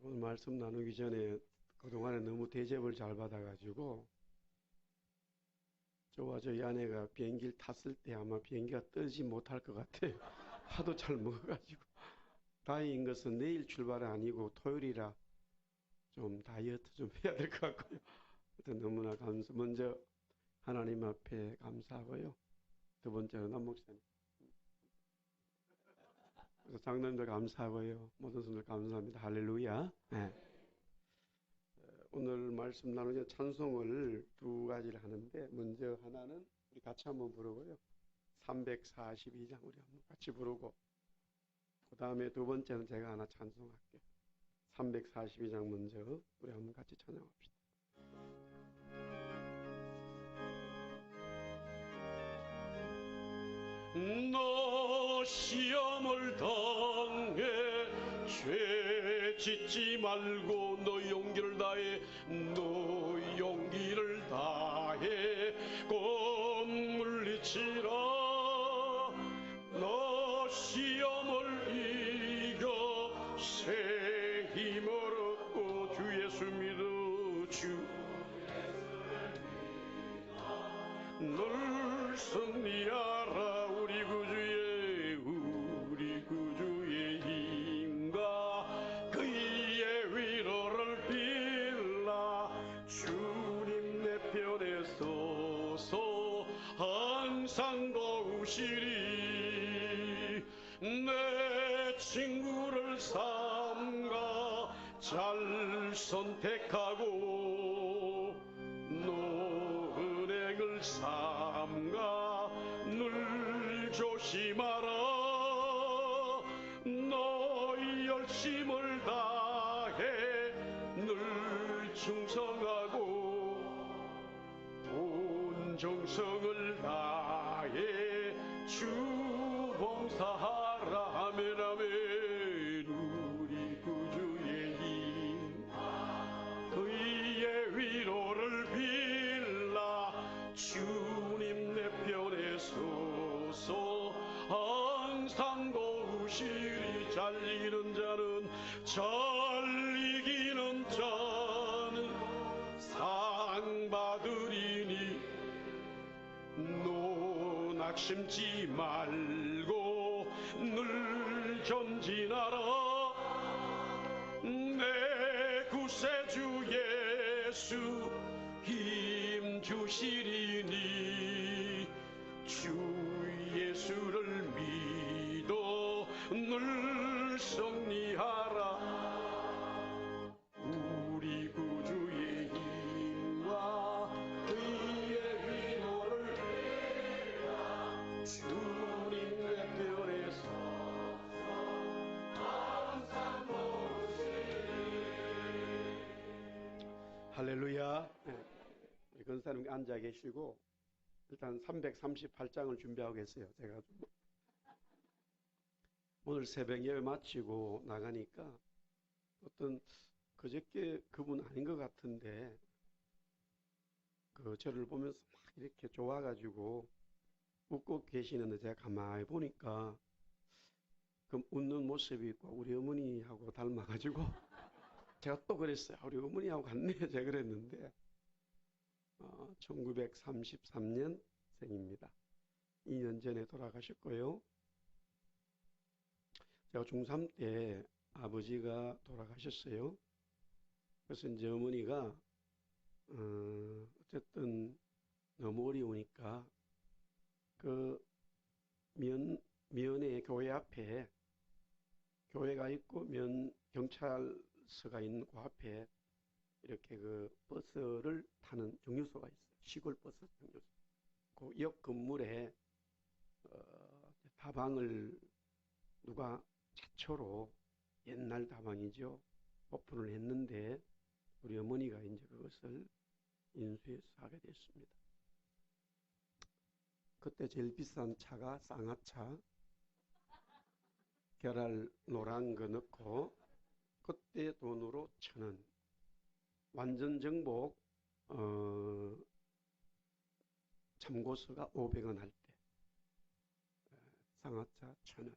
오늘 말씀 나누기 전에 그동안에 너무 대접을 잘 받아가지고 저와 저희 아내가 비행기를 탔을 때 아마 비행기가 뜨지 못할 것 같아요. 하도 잘 먹어가지고. 다행인 것은 내일 출발이 아니고 토요일이라 좀 다이어트 좀 해야 될 것 같고요. 하여튼 너무나 먼저 하나님 앞에 감사하고요. 두 번째로 남 목사님. 그래서 장로님들 감사하고요. 모든 분들 감사합니다. 할렐루야. 네. 오늘 말씀 나누는 찬송을 두 가지를 하는데 먼저 하나는 우리 같이 한번 부르고요. 342장 우리 한번 같이 부르고 그 다음에 두 번째는 제가 하나 찬송할게요. 342장 먼저 우리 한번 같이 찬양합시다. 너 시험을 당해 죄 짓지 말고 너 용기를 다해 너 용기를 다해 꼭 물리치라. 너 시험을 이겨 새 힘을 얻고 주 예수 믿어 주 늘 승리하라. 우리 구주의 힘과 그의 위로를 빌라. 주님 내 편에 서서 항상 도우시리. 내 친구를 삼가 잘 선택하고 너 은행을 삼가 늘 조심하라. 너의 열심을 다해 늘 충성하고 온 정성을 다해 주 봉사하라. 아멘 아멘. 우리 구주의 힘 그의 위로를 빌라. 주님 내 편에 서서 항상 도우시리. 잘 이기는 자는 상 받으리니. 너 낙심치 말고 늘 전진하라. 내 구세주 예수 힘 주시리니. 주 예수를 믿어 늘 승리하라. 우리 구주의 힘과 그의 위로를 빌라. 주님 내 편에 서서 항상 도우시리. 할렐루야. 우리 권사님 앉아 계시고 일단 338장을 준비하고 계세요. 제가 오늘 새벽 예배 마치고 나가니까 어떤 그저께 그분 아닌 것 같은데 저를 보면서 막 이렇게 좋아가지고 웃고 계시는데 제가 가만히 보니까 그 웃는 모습이 있고 우리 어머니하고 닮아가지고 제가 또 그랬어요. 우리 어머니하고 같네. 제가 그랬는데 1933년 생입니다. 2년 전에 돌아가셨고요. 제가 중3 때 아버지가 돌아가셨어요. 그래서 이제 어머니가 어쨌든 너무 어려우니까 그 면에 교회 앞에 교회가 있고 경찰서가 있는 그 앞에 이렇게 그 버스를 타는 정류소가 있어요. 시골 버스 정류소. 그 옆 건물에 다방을 누가 최초로 옛날 다방이죠. 오픈을 했는데 우리 어머니가 이제 그것을 인수해서 하게 됐습니다. 그때 제일 비싼 차가 쌍화차, 계랄 노란 거 넣고 그때 돈으로 1,000원. 완전 정복 참고서가 500원 할 때 쌍화차 1,000원.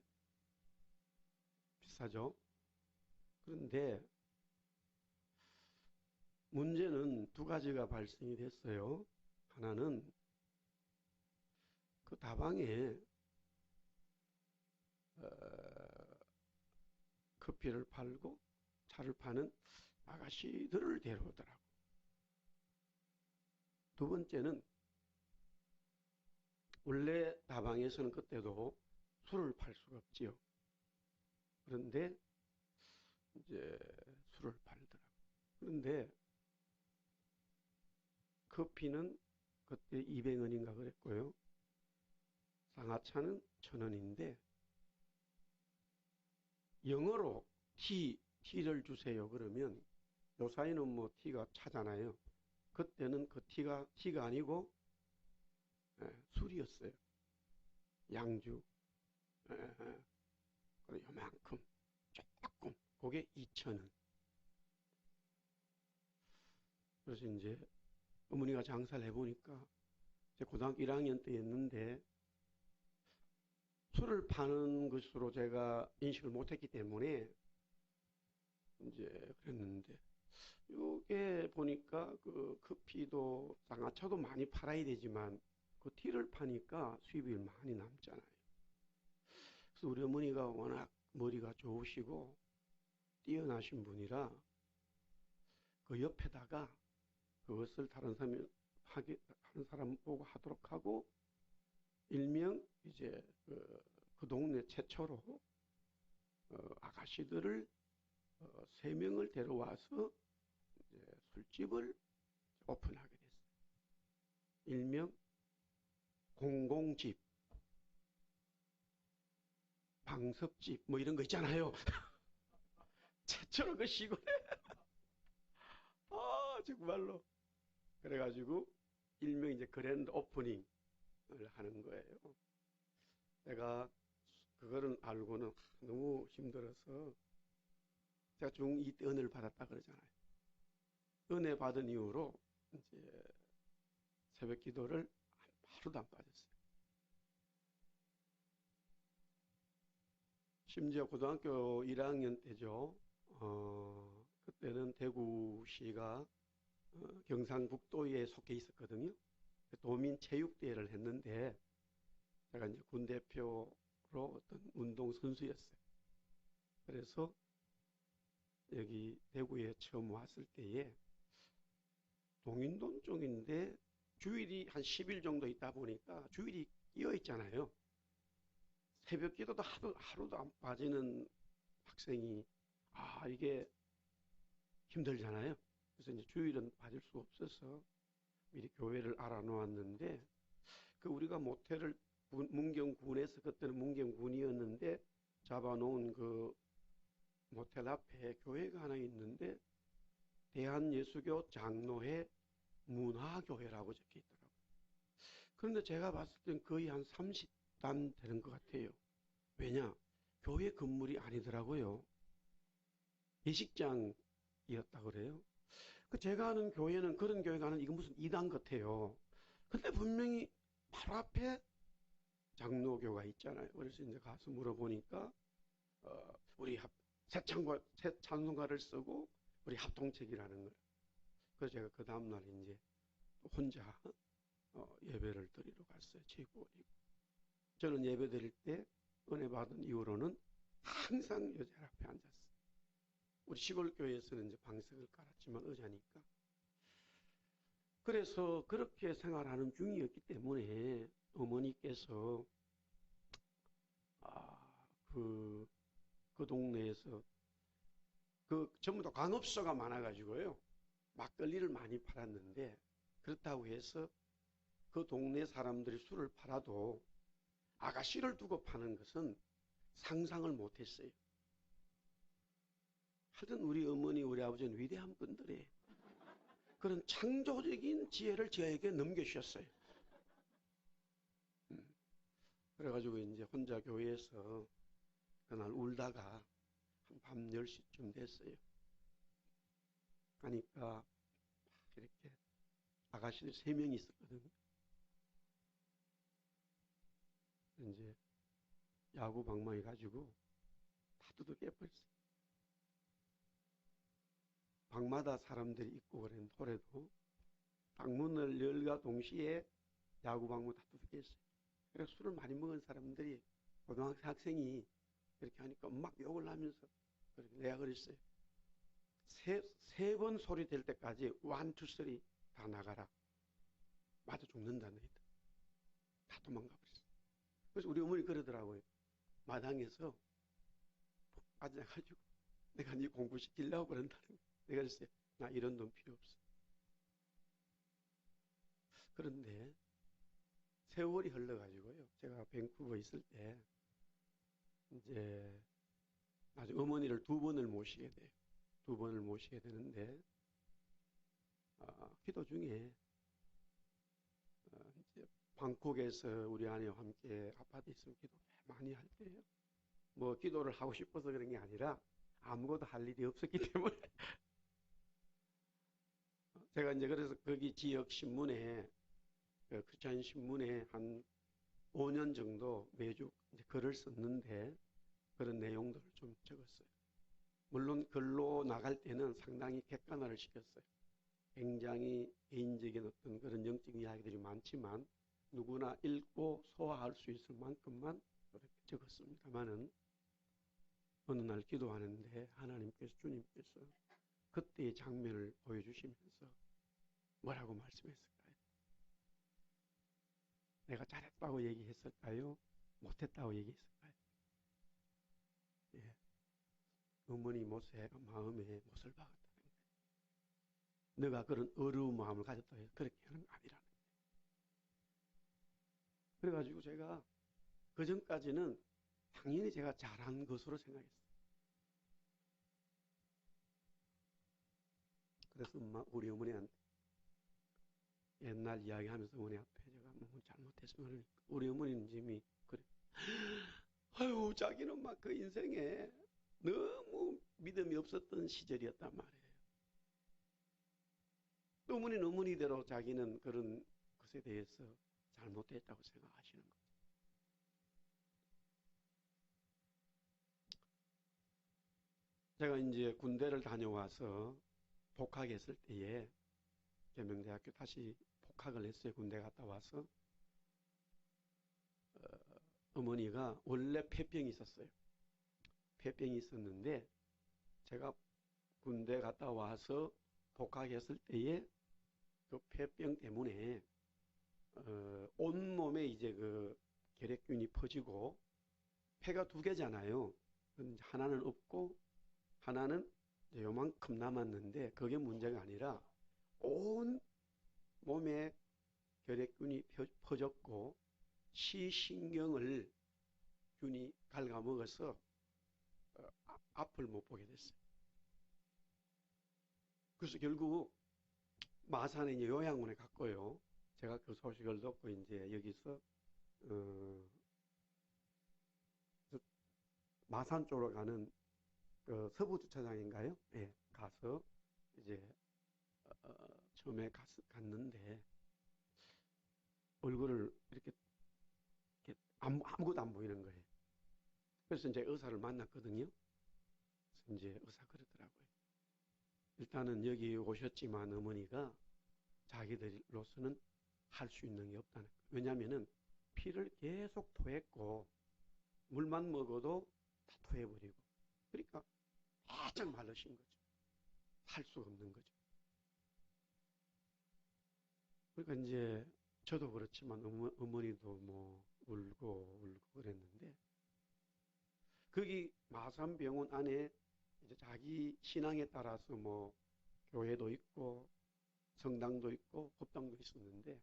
비싸죠? 그런데 문제는 두 가지가 발생이 됐어요. 하나는 그 다방에 커피를 팔고 차를 파는 아가씨들을 데려오더라고. 두 번째는 원래 다방에서는 그때도 술을 팔 수가 없지요. 그런데 이제 술을 팔더라고. 그런데 커피는 그때 200원인가 그랬고요. 쌍화차는 1000원인데 영어로 티를 주세요. 그러면 요 사이는 뭐 티가 차잖아요. 그때는 그 티가 아니고 술이었어요. 양주. 그리고 요만큼 조금 그게 2,000원. 그래서 이제 어머니가 장사를 해보니까 제 고등학교 1학년 때였는데 술을 파는 것으로 제가 인식을 못했기 때문에 이제 그랬는데 이게 보니까 그 커피도 쌍화차도 많이 팔아야 되지만 그 티를 파니까 수입이 많이 남잖아요. 그래서 우리 어머니가 워낙 머리가 좋으시고 뛰어나신 분이라 그 옆에다가 그것을 다른 사람 보고 하도록 하고 일명 이제 그 동네 최초로 아가씨들을 3명을 데려와서 이제 술집을 오픈하게 됐어요. 일명 공공집, 방석집 뭐 이런 거 있잖아요. 최초로 그 시골에 정말로 그래가지고 일명 이제 그랜드 오프닝을 하는 거예요. 내가 그거를 알고는 너무 힘들어서 제가 중2 때 은혜를 받았다 그러잖아요. 은혜 받은 이후로 이제 새벽 기도를 하루도 안 빠졌어요. 심지어 고등학교 1학년 때죠. 그때는 대구시가 경상북도에 속해 있었거든요. 도민체육대회를 했는데 제가 이제 군 대표로 어떤 운동 선수였어요. 그래서 여기 대구에 처음 왔을 때에 동인동 쪽인데 주일이 한 10일 정도 있다 보니까 주일이 끼어 있잖아요. 새벽 기도도 하루도 안 빠지는 학생이 이게 힘들잖아요. 그래서 이제 주일은 빠질 수 없어서 미리 교회를 알아놓았는데 그 우리가 모텔을 문경군에서 그때는 문경군이었는데 잡아놓은 그 모텔 앞에 교회가 하나 있는데 대한예수교 장로회 문화교회라고 적혀 있더라고요. 그런데 제가 봤을 땐 거의 한 30단 되는 것 같아요. 왜냐? 교회 건물이 아니더라고요. 예식장이었다 그래요. 그 제가 아는 교회는 그런 교회가 아닌 이건 무슨 이단 같아요. 근데 분명히 바로 앞에 장로교가 있잖아요. 그래서 이제 가서 물어보니까 우리 새 찬송가를 쓰고 우리 합동책이라는 거예요. 그래서 제가 그 다음날 이제 혼자 예배를 드리러 갔어요. 제구원이고. 저는 예배 드릴 때 은혜 받은 이후로는 항상 여자 앞에 앉았어요. 우리 시골 교회에서는 이제 방석을 깔았지만 의자니까. 그래서 그렇게 생활하는 중이었기 때문에 어머니께서 그 동네에서 전부 다 광업소가 많아가지고요. 막걸리를 많이 팔았는데 그렇다고 해서 그 동네 사람들이 술을 팔아도 아가씨를 두고 파는 것은 상상을 못했어요. 하여튼 우리 어머니, 우리 아버지는 위대한 분들이에요. 그런 창조적인 지혜를 저에게 넘겨주셨어요. 그래가지고 이제 혼자 교회에서 그날 울다가 밤 10시쯤 됐어요. 하니까 이렇게 아가씨들 3명이 있었거든요. 이제 야구 방망이 가지고 다 두들겨 버렸어요. 방마다 사람들이 있고 그랬는데 올해도 방문을 열과 동시에 야구 방문 다 두둑했어요. 그래서 술을 많이 먹은 사람들이 고등학생이 그렇게 하니까 막 욕을 하면서 그렇게 내가 그랬어요. 세 번 소리 될 때까지 1, 2, 3 다 나가라. 맞아 죽는다 너희들. 다 도망가 버렸어. 그래서 우리 어머니 그러더라고요. 마당에서 앉아가지고 내가 네 공부시키려고 그런다는 거예요. 내가 그랬어요. 나 이런 돈 필요 없어. 그런데 세월이 흘러가지고요. 제가 밴쿠버에 있을 때 이제 나중에 어머니를 2번을 모시게 돼요. 2번을 모시게 되는데 기도 중에 이제 방콕에서 우리 아내와 함께 아파트에 있으면 기도 많이 할 때요. 뭐 기도를 하고 싶어서 그런 게 아니라 아무것도 할 일이 없었기 때문에 제가 이제 그래서 거기 지역 신문에 크리스찬 신문에 한 5년 정도 매주 이제 글을 썼는데 그런 내용들을 좀 적었어요. 물론 글로 나갈 때는 상당히 객관화를 시켰어요. 굉장히 개인적인 어떤 그런 영적 이야기들이 많지만 누구나 읽고 소화할 수 있을 만큼만 그렇게 적었습니다만은 어느 날 기도하는데 하나님께서 주님께서 그때의 장면을 보여주시면서 뭐라고 말씀했을까요? 내가 잘했다고 얘기했을까요? 못했다고 얘기했을까요? 예. 어머니 못에 마음에 못을 박았다는 거예요. 너가 그런 어려운 마음을 가졌다고 해서 그렇게 하는 거 아니라는 거예요. 그래가지고 제가 그 전까지는 당연히 제가 잘한 것으로 생각했어요. 그래서 우리 어머니한테 옛날 이야기하면서 어머니 앞에 제가 뭐 잘못했으면 우리 어머니는 이미 그래. 아유 자기는 막 그 인생에 너무 믿음이 없었던 시절이었단 말이에요. 어머니는 어머니대로 자기는 그런 것에 대해서 잘못했다고 생각하시는 거예요. 제가 이제 군대를 다녀와서 복학했을 때에 계명대학교 다시 복학을 했어요. 군대 갔다 와서 어머니가 원래 폐병이 있었어요. 폐병이 있었는데 제가 군대 갔다 와서 복학했을 때에 그 폐병 때문에 온몸에 이제 그 결핵균이 퍼지고 폐가 2개잖아요. 하나는 없고 하나는 요만큼 남았는데 그게 문제가 아니라 온 몸에 결핵균이 퍼졌고 시신경을 균이 갉아먹어서 앞을 못 보게 됐어요. 그래서 결국 마산에 이제 요양원에 갔고요. 제가 그 소식을 듣고 이제 여기서 마산 쪽으로 가는 그 서부 주차장인가요? 예, 가서 이제 처음에 갔는데 얼굴을 이렇게 아무것도 안 보이는 거예요. 그래서 이제 의사를 만났거든요. 그래서 이제 의사 그러더라고요. 일단은 여기 오셨지만 어머니가 자기들로서는 할 수 있는 게 없다는 거예요. 왜냐하면은 피를 계속 토했고 물만 먹어도 다 토해버리고 그러니까 바짝 말르신 거죠. 할 수가 없는 거죠. 그러니까 이제 저도 그렇지만 어머니도 뭐 울고 그랬는데 거기 마산병원 안에 이제 자기 신앙에 따라서 뭐 교회도 있고 성당도 있고 법당도 있었는데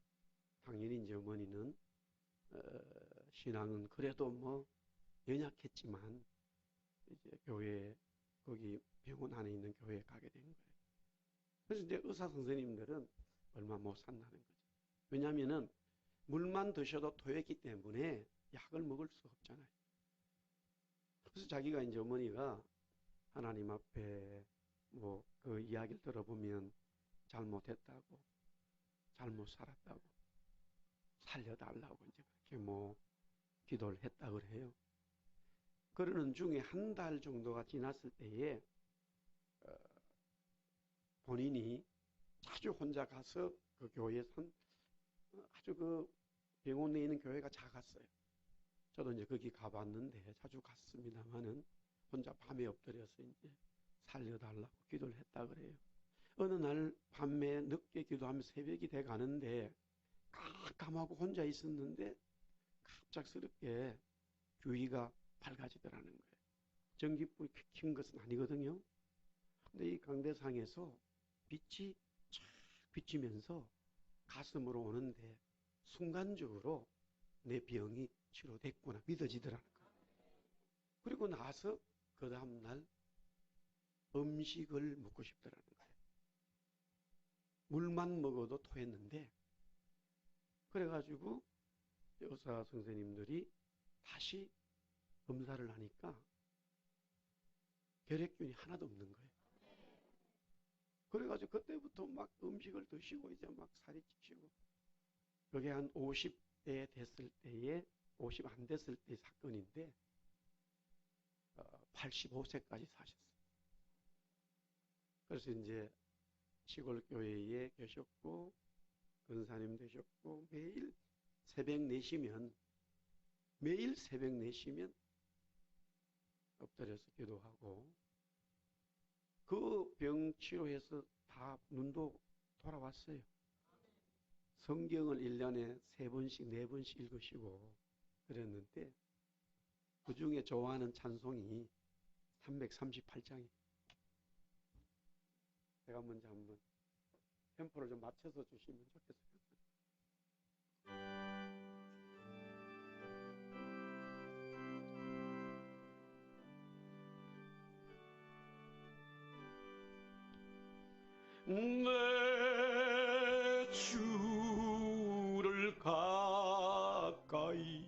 당연히 이제 어머니는 신앙은 그래도 뭐 연약했지만 이제 교회 거기 병원 안에 있는 교회에 가게 된 거예요. 그래서 이제 의사 선생님들은 얼마 못 산다는 거죠. 왜냐하면은 물만 드셔도 토했기 때문에 약을 먹을 수 없잖아요. 그래서 자기가 이제 어머니가 하나님 앞에 뭐 그 이야기를 들어보면 잘못했다고, 잘못 살았다고, 살려달라고 이제 그렇게 뭐 기도를 했다 그래요. 그러는 중에 한 달 정도가 지났을 때에 본인이 자주 혼자 가서 그 교회에선 아주 그 병원 내에 있는 교회가 작았어요. 저도 이제 거기 가봤는데 자주 갔습니다만은 혼자 밤에 엎드려서 이제 살려달라고 기도를 했다 그래요. 어느 날 밤에 늦게 기도하면 새벽이 돼 가는데 깜깜하고 혼자 있었는데 갑작스럽게 주위가 밝아지더라는 거예요. 전기불이 킨 것은 아니거든요. 근데 이 강대상에서 빛이 쫙 비치면서 가슴으로 오는데 순간적으로 내 병이 치료됐구나 믿어지더라는 거예요. 그리고 나서 그 다음날 음식을 먹고 싶더라는 거예요. 물만 먹어도 토했는데, 그래가지고 의사 선생님들이 다시 검사를 하니까 결핵균이 하나도 없는 거예요. 그래가지고 그때부터 막 음식을 드시고 이제 막 살이 찌시고, 그게 한 50대 됐을 때에 50 안 됐을 때 사건인데 85세까지 사셨어요. 그래서 이제 시골 교회에 계셨고 권사님 되셨고 매일 새벽 4시면 엎드려서 기도하고 그 병 치료해서 다 눈도 돌아왔어요. 성경을 1년에 3번씩 4번씩 읽으시고 그랬는데 그 중에 좋아하는 찬송이 338장이에요. 제가 먼저 한번 템포를 좀 맞춰서 주시면 좋겠어요. 내 주를 가까이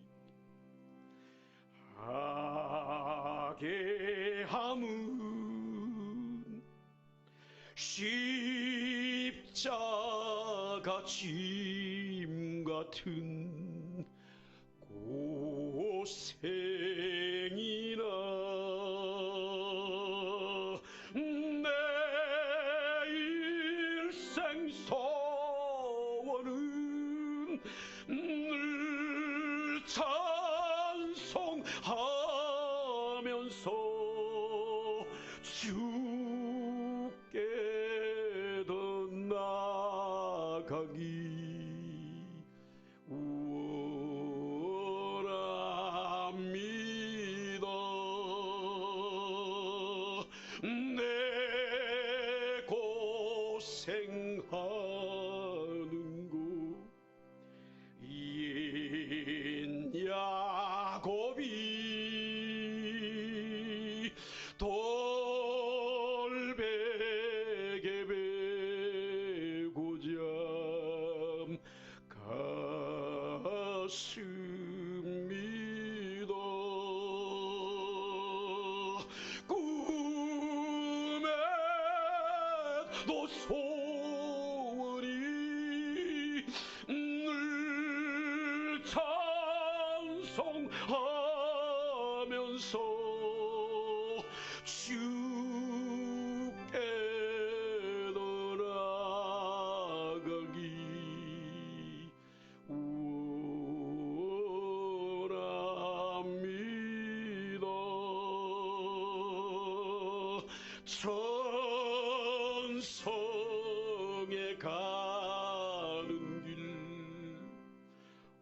하게 함은 십자가 짐 같은 고생이나 내 일생 소원은 늘 찬송하면서 주께 더 나아가기 원합니다. 내 고생하는 곳 옛 야곱이 돌베개 베고자 갔습니다. 꿈에도 소원이 늘 찬송하면서 주께 더 나아가기 원합니다. 천성에 가는 길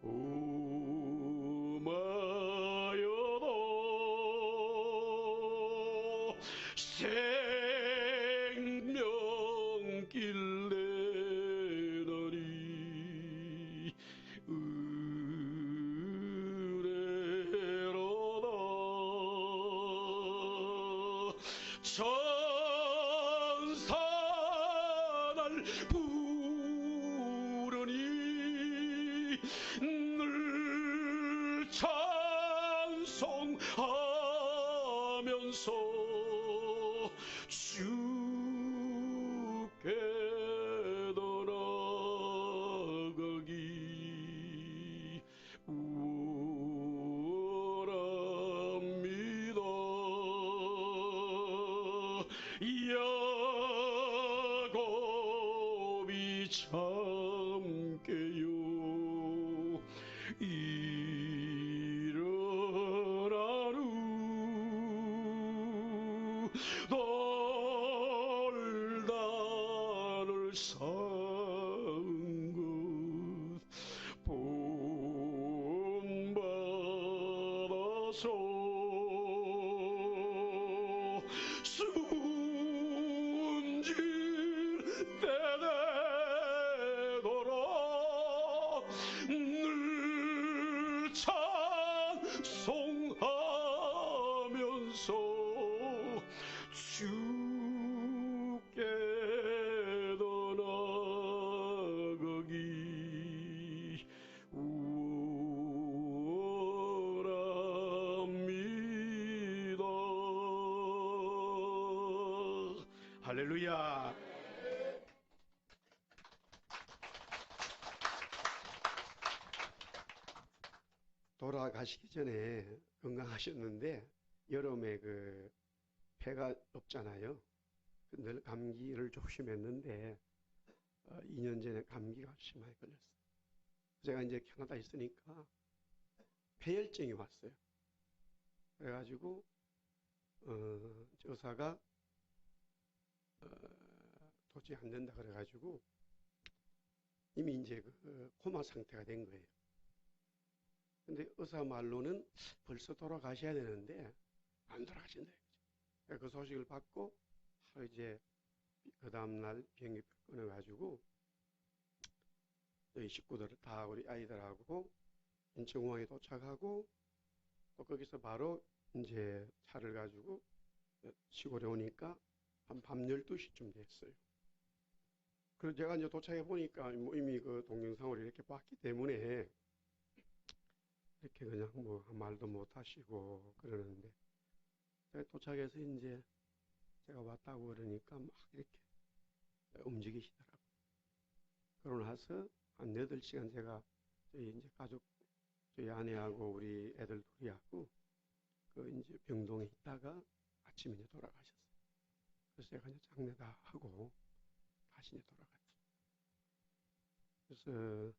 오마여도 생명길 내다니 은혜로다. 천사 날 부르니 늘 찬송하면서 주께 더 나아가기 원합니다. 야곱 참게요. 일어나루 돌단을 쌓은 것 본받아서 순진 때되도록 늘 찬송하면서 주께로 나가기 원합니다. 할렐루야. 돌아가시기 전에 건강하셨는데 여름에 그 폐가 없잖아요. 늘 감기를 조심했는데 2년 전에 감기가 심하게 걸렸어요. 제가 이제 캐나다에 있으니까 폐혈증이 왔어요. 그래가지고 의사가 도저히 안 된다 그래가지고 이미 이제 그 코마 상태가 된 거예요. 근데 의사 말로는 벌써 돌아가셔야 되는데 안 돌아가신다. 그 소식을 받고 하루 이제 그 다음날 비행기표 끊어가지고 저희 식구들 다 우리 아이들하고 인천공항에 도착하고 또 거기서 바로 이제 차를 가지고 시골에 오니까 한 밤 12시쯤 됐어요. 그래서 제가 이제 도착해 보니까 이미 그 동영상으로 이렇게 봤기 때문에 이렇게 그냥 뭐 말도 못 하시고 그러는데 제가 도착해서 이제 제가 왔다고 그러니까 막 이렇게 움직이시더라고요. 그러고 나서 한 8시간 제가 저희 이제 가족, 저희 아내하고 우리 애들 둘이하고 그 이제 병동에 있다가 아침에 이제 돌아가셨어요. 그래서 제가 이제 장례 다 하고 다시 이제 돌아갔죠. 그래서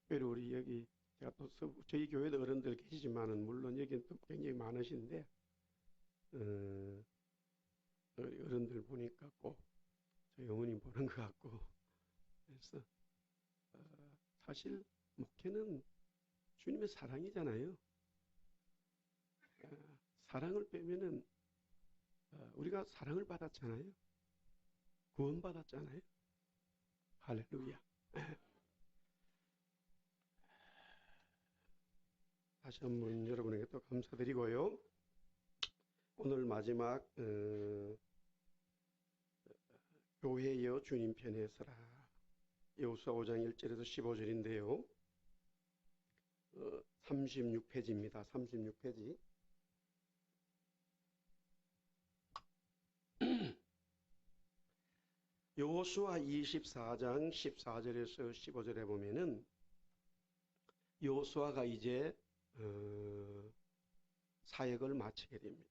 특별히 우리 여기 제가 또 저희 교회도 어른들 계시지만은 물론 여기는 또 굉장히 많으신데 어른들 보니까 꼭 저희 어머님 보는 것 같고 그래서 사실 목회는 주님의 사랑이잖아요. 사랑을 빼면은 우리가 사랑을 받았잖아요. 구원받았잖아요. 할렐루야. 다시 한번 여러분에게 또 감사드리고요. 오늘 마지막 교회여 주님 편에 서라. 여호수아 5장 1절에서 15절인데요. 36페이지입니다. 36페이지. 여호수아 24장 14절에서 15절에 보면은 여호수아가 이제 사역을 마치게 됩니다.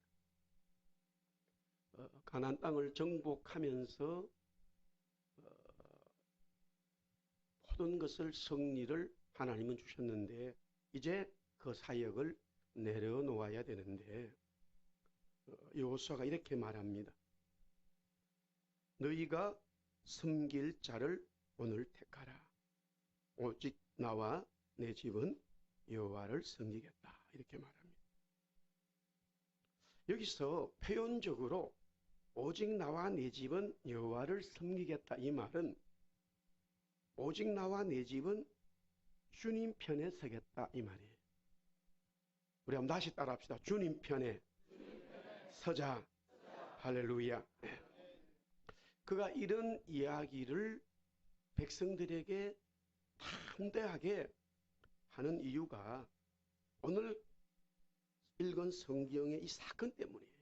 가나안 땅을 정복하면서 모든 것을 승리를 하나님은 주셨는데 이제 그 사역을 내려놓아야 되는데 여호수아가 이렇게 말합니다. 너희가 섬길 자를 오늘 택하라. 오직 나와 내 집은 여호와를 섬기겠다. 이렇게 말합니다. 여기서 표현적으로 오직 나와 내 집은 여호와를 섬기겠다 이 말은 오직 나와 내 집은 주님 편에 서겠다 이 말이에요. 우리 한번 다시 따라합시다. 주님 편에 서자. 할렐루야. 그가 이런 이야기를 백성들에게 담대하게 하는 이유가 오늘 읽은 성경의 이 사건 때문이에요.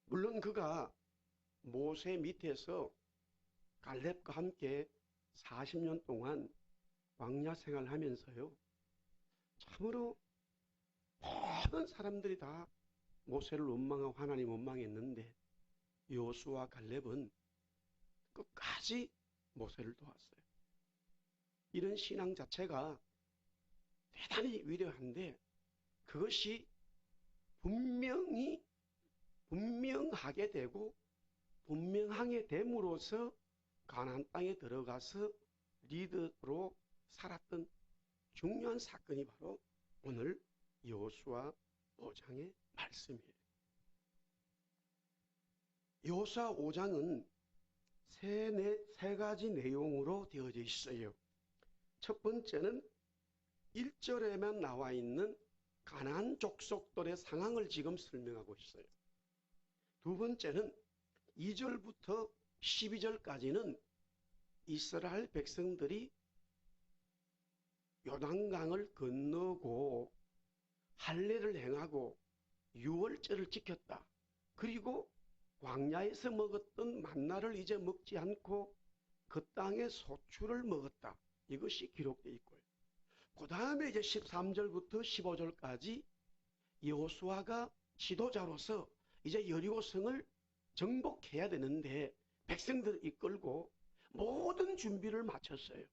물론 그가 모세 밑에서 갈렙과 함께 40년 동안 광야 생활을 하면서요. 참으로 모든 사람들이 다 모세를 원망하고 하나님 원망했는데 여호수아와 갈렙은 끝까지 모세를 도왔어요. 이런 신앙 자체가 대단히 위대한데 그것이 분명하게 되고 분명하게 됨으로써 가나안 땅에 들어가서 리더로 살았던 중요한 사건이 바로 오늘 여호수아 5장의 말씀이에요. 여호수아 5장은 세 가지 내용으로 되어져 있어요. 첫 번째는 1절에만 나와 있는 가나안 족속들의 상황을 지금 설명하고 있어요. 두 번째는 2절부터 12절까지는 이스라엘 백성들이 요단강을 건너고 할례를 행하고 유월절을 지켰다. 그리고 광야에서 먹었던 만나를 이제 먹지 않고 그 땅의 소출을 먹었다. 이것이 기록되어 있고요. 그 다음에 이제 13절부터 15절까지 여호수아가 지도자로서 이제 여리고성을 정복해야 되는데 백성들을 이끌고 모든 준비를 마쳤어요.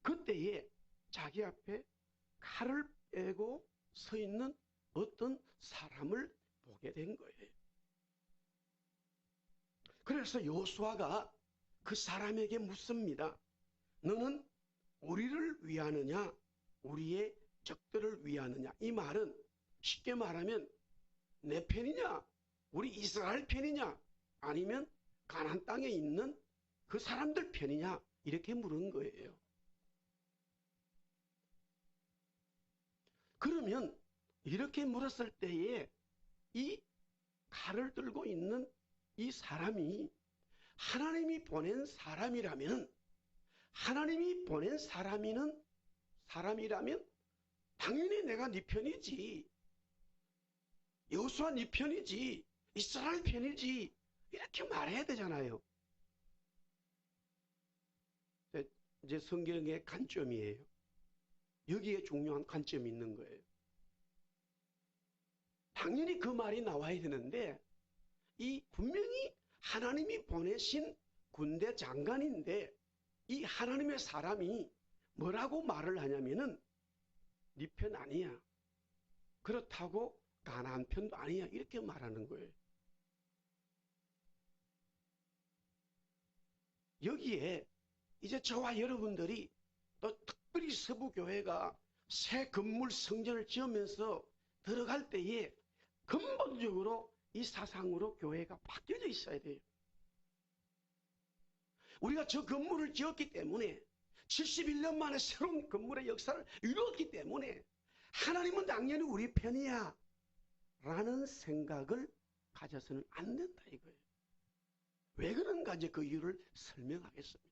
그때에 자기 앞에 칼을 빼고 서 있는 어떤 사람을 보게 된 거예요. 그래서 여호수아가 그 사람에게 묻습니다. 너는 우리를 위하느냐 우리의 적들을 위하느냐. 이 말은 쉽게 말하면 내 편이냐 우리 이스라엘 편이냐 아니면 가나안 땅에 있는 그 사람들 편이냐 이렇게 물은 거예요. 그러면 이렇게 물었을 때에 이 칼을 들고 있는 이 사람이 하나님이 보낸 사람이라면 하나님이 보낸 사람이라면 당연히 내가 네 편이지. 여호수아 네 편이지. 이스라엘 편이지. 이렇게 말해야 되잖아요. 이제 성경의 관점이에요. 여기에 중요한 관점이 있는 거예요. 당연히 그 말이 나와야 되는데 이 분명히 하나님이 보내신 군대 장관인데 이 하나님의 사람이 뭐라고 말을 하냐면은 네 편 아니야. 그렇다고 가나안 편도 아니야. 이렇게 말하는 거예요. 여기에 이제 저와 여러분들이 또 특별히 서부교회가 새 건물 성전을 지으면서 들어갈 때에 근본적으로 이 사상으로 교회가 바뀌어져 있어야 돼요. 우리가 저 건물을 지었기 때문에 71년 만에 새로운 건물의 역사를 이루었기 때문에 하나님은 당연히 우리 편이야 라는 생각을 가져서는 안 된다 이거예요. 왜 그런가 이제 그 이유를 설명하겠습니다.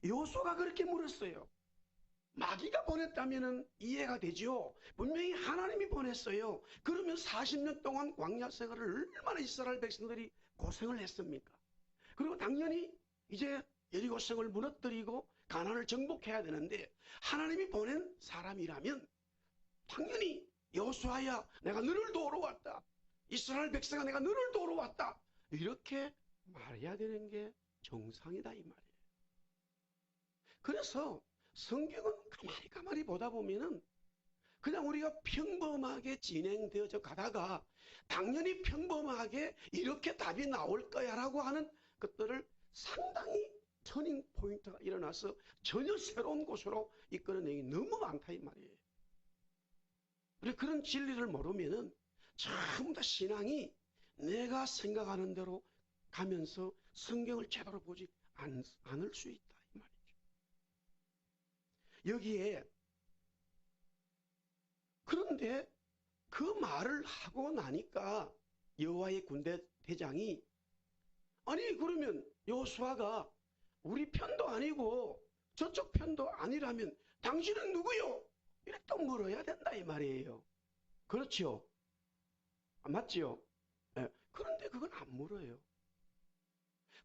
여호수아가 그렇게 물었어요. 마귀가 보냈다면 이해가 되죠. 분명히 하나님이 보냈어요. 그러면 40년 동안 광야 생활을 얼마나 이스라엘 백성들이 고생을 했습니까? 그리고 당연히 이제 여리고성을 무너뜨리고 가나안을 정복해야 되는데 하나님이 보낸 사람이라면 당연히 여호수아야 내가 너를 도우러 왔다. 이스라엘 백성아 내가 너를 도우러 왔다. 이렇게 말해야 되는 게 정상이다 이 말이에요. 그래서 성경은 가만히 보다 보면은 그냥 우리가 평범하게 진행되어져 가다가 당연히 평범하게 이렇게 답이 나올 거야 라고 하는 것들을 상당히 터닝 포인트가 일어나서 전혀 새로운 곳으로 이끌어내기 너무 많다 이 말이에요. 그런 진리를 모르면은 전부 다 신앙이 내가 생각하는 대로 가면서 성경을 제대로 보지 않을 수 있다 이 말이죠. 여기에 그런데 그 말을 하고 나니까 여호와의 군대 대장이 아니 그러면 여호수아가 우리 편도 아니고 저쪽 편도 아니라면 당신은 누구요? 이렇게 또 물어야 된다 이 말이에요. 그렇죠? 맞지요? 네. 그런데 그건 안 물어요.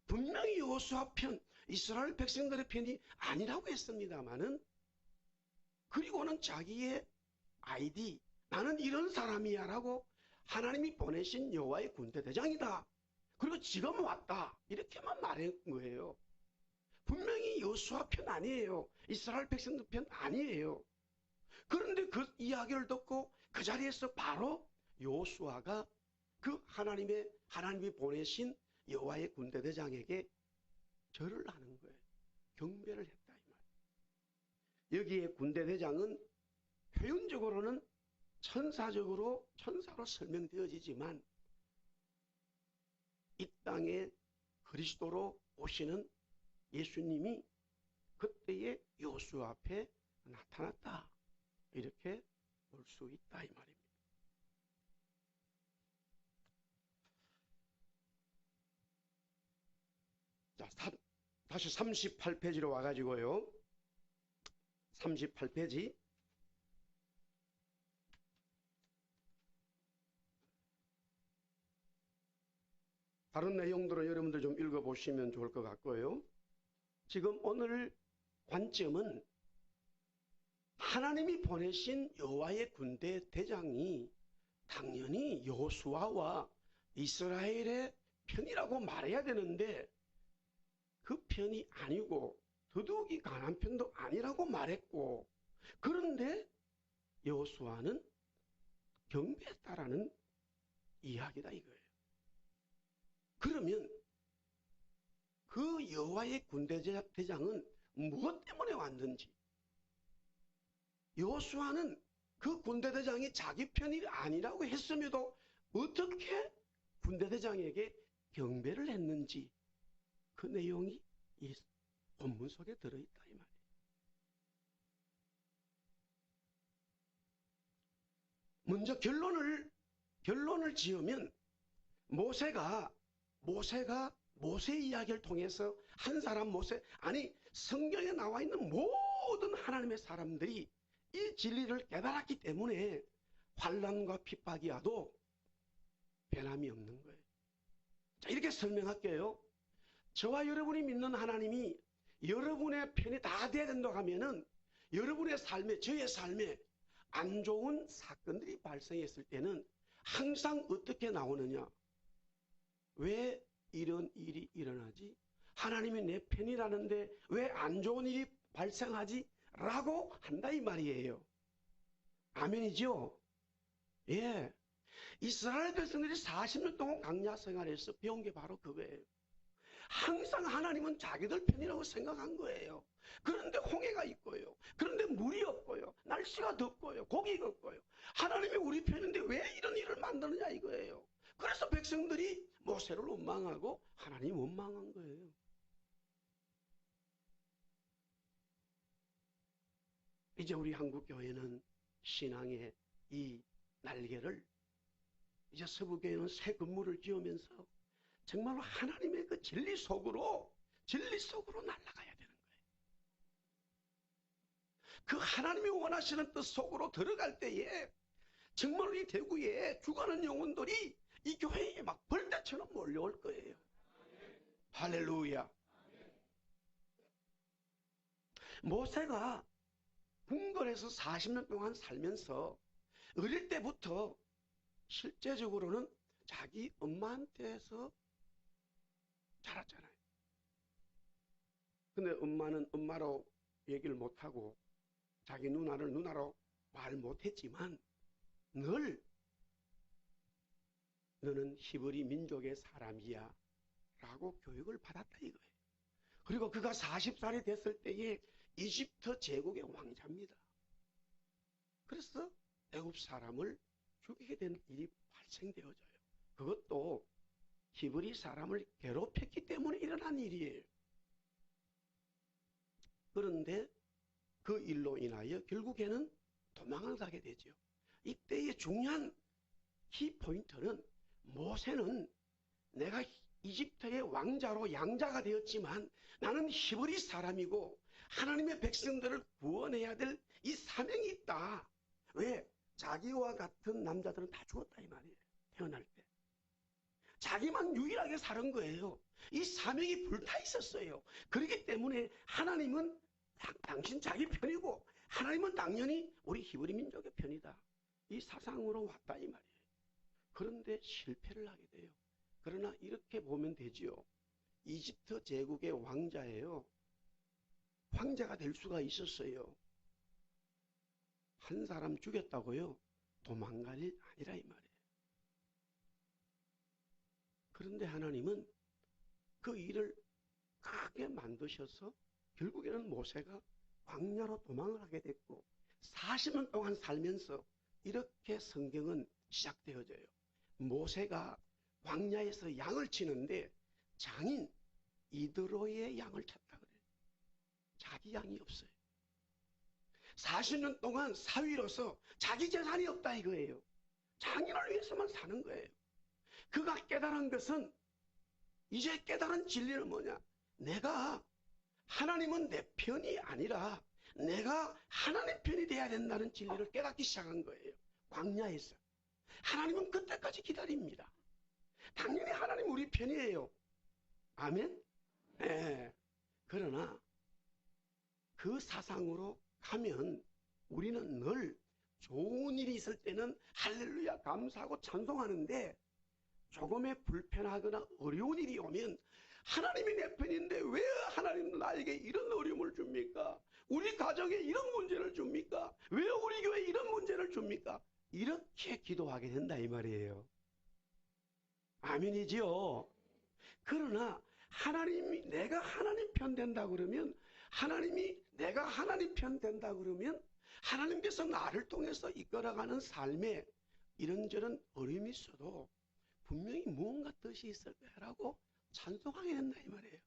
분명히 여호수아 편, 이스라엘 백성들의 편이 아니라고 했습니다마는 그리고는 자기의 아이디, 나는 이런 사람이야 라고 하나님이 보내신 여호와의 군대 대장이다. 그리고 지금 왔다. 이렇게만 말한 거예요. 분명히 여호수아 편 아니에요. 이스라엘 백성들 편 아니에요. 그런데 그 이야기를 듣고 그 자리에서 바로 여호수아가 그 하나님이 보내신 여호와의 군대대장에게 절을 하는 거예요. 경배를 했다 이 말이에요. 여기에 군대대장은 표현적으로는 천사로 설명되어지지만 이 땅에 그리스도로 오시는 예수님이 그때의 여호수아 앞에 나타났다. 이렇게 볼 수 있다 이 말입니다. 자, 다시 38페이지로 와가지고요. 38페이지. 다른 내용들은 여러분들 좀 읽어보시면 좋을 것 같고요. 지금 오늘 관점은 하나님이 보내신 여호와의 군대 대장이 당연히 여호수아와 이스라엘의 편이라고 말해야 되는데 그 편이 아니고 더더욱이 강한 편도 아니라고 말했고, 그런데 여호수아는 경배했다라는 이야기다 이거예요. 그러면 그 여호와의 군대 대장은 무엇 때문에 왔는지, 여호수아는 그 군대대장이 자기 편이 아니라고 했음에도 어떻게 군대대장에게 경배를 했는지 그 내용이 이 본문 속에 들어있다 이 말이에요. 먼저 결론을 지으면 모세 이야기를 통해서 한 사람 성경에 나와 있는 모든 하나님의 사람들이 이 진리를 깨달았기 때문에 환난과 핍박이 와도 변함이 없는 거예요. 자, 이렇게 설명할게요. 저와 여러분이 믿는 하나님이 여러분의 편이 다 돼야 된다고 하면은 여러분의 삶에, 저의 삶에 안 좋은 사건들이 발생했을 때는 항상 어떻게 나오느냐? 왜 이런 일이 일어나지? 하나님이 내 편이라는데 왜 안 좋은 일이 발생하지? 라고 한다 이 말이에요. 아멘이죠? 예. 이스라엘 백성들이 40년 동안 광야 생활에서 배운 게 바로 그거예요. 항상 하나님은 자기들 편이라고 생각한 거예요. 그런데 홍해가 있고요. 그런데 물이 없고요. 날씨가 덥고요. 고기가 없고요. 하나님이 우리 편인데 왜 이런 일을 만드느냐 이거예요. 그래서 백성들이 모세를 원망하고 하나님 원망한 거예요. 이제 우리 한국교회는 신앙의 이 날개를, 이제 서부교회는 새 건물을 지으면서 정말로 하나님의 그 진리 속으로 날아가야 되는 거예요. 그 하나님이 원하시는 뜻 속으로 들어갈 때에 정말로 이 대구에 죽어가는 영혼들이 이 교회에 막 벌떼처럼 몰려올 거예요. 할렐루야. 모세가 궁궐에서 40년 동안 살면서 어릴 때부터 실제적으로는 자기 엄마한테서 자랐잖아요. 근데 엄마는 엄마로 얘기를 못하고 자기 누나를 누나로 말 못했지만 늘 너는 히브리 민족의 사람이야 라고 교육을 받았다 이거예요. 그리고 그가 40살이 됐을 때에 이집트 제국의 왕자입니다. 그래서 애굽 사람을 죽이게 된 일이 발생되어져요. 그것도 히브리 사람을 괴롭혔기 때문에 일어난 일이에요. 그런데 그 일로 인하여 결국에는 도망을 가게 되죠. 이때의 중요한 키포인트는 모세는 내가 이집트의 왕자로 양자가 되었지만 나는 히브리 사람이고 하나님의 백성들을 구원해야 될 이 사명이 있다. 왜? 자기와 같은 남자들은 다 죽었다 이 말이에요. 태어날 때. 자기만 유일하게 사는 거예요. 이 사명이 불타 있었어요. 그렇기 때문에 하나님은 당신 자기 편이고 하나님은 당연히 우리 히브리 민족의 편이다. 이 사상으로 왔다 이 말이에요. 그런데 실패를 하게 돼요. 그러나 이렇게 보면 되지요. 이집트 제국의 왕자예요. 황제가 될 수가 있었어요. 한 사람 죽였다고요? 도망갈 일 아니라 이 말이에요. 그런데 하나님은 그 일을 크게 만드셔서 결국에는 모세가 광야로 도망을 하게 됐고 40년 동안 살면서 이렇게 성경은 시작되어져요. 모세가 광야에서 양을 치는데 장인 이드로의 양을 찾다 그래요. 자기 양이 없어요. 40년 동안 사위로서 자기 재산이 없다 이거예요. 장인을 위해서만 사는 거예요. 그가 깨달은 것은 이제 깨달은 진리는 뭐냐? 내가 하나님은 내 편이 아니라 내가 하나님 편이 돼야 된다는 진리를 깨닫기 시작한 거예요. 광야에서. 하나님은 그때까지 기다립니다. 당연히 하나님 우리 편이에요. 아멘? 네. 그러나 그 사상으로 가면 우리는 늘 좋은 일이 있을 때는 할렐루야 감사하고 찬송하는데 조금의 불편하거나 어려운 일이 오면 하나님이 내 편인데 왜 하나님은 나에게 이런 어려움을 줍니까? 우리 가정에 이런 문제를 줍니까? 왜 우리 교회에 이런 문제를 줍니까? 이렇게 기도하게 된다 이 말이에요. 아멘이지요. 그러나 하나님이 내가 하나님 편 된다 그러면 하나님이 내가 하나님 편 된다 그러면 하나님께서 나를 통해서 이끌어가는 삶에 이런저런 어려움이 있어도 분명히 무언가 뜻이 있을 거라고 찬송하게 된다 이 말이에요.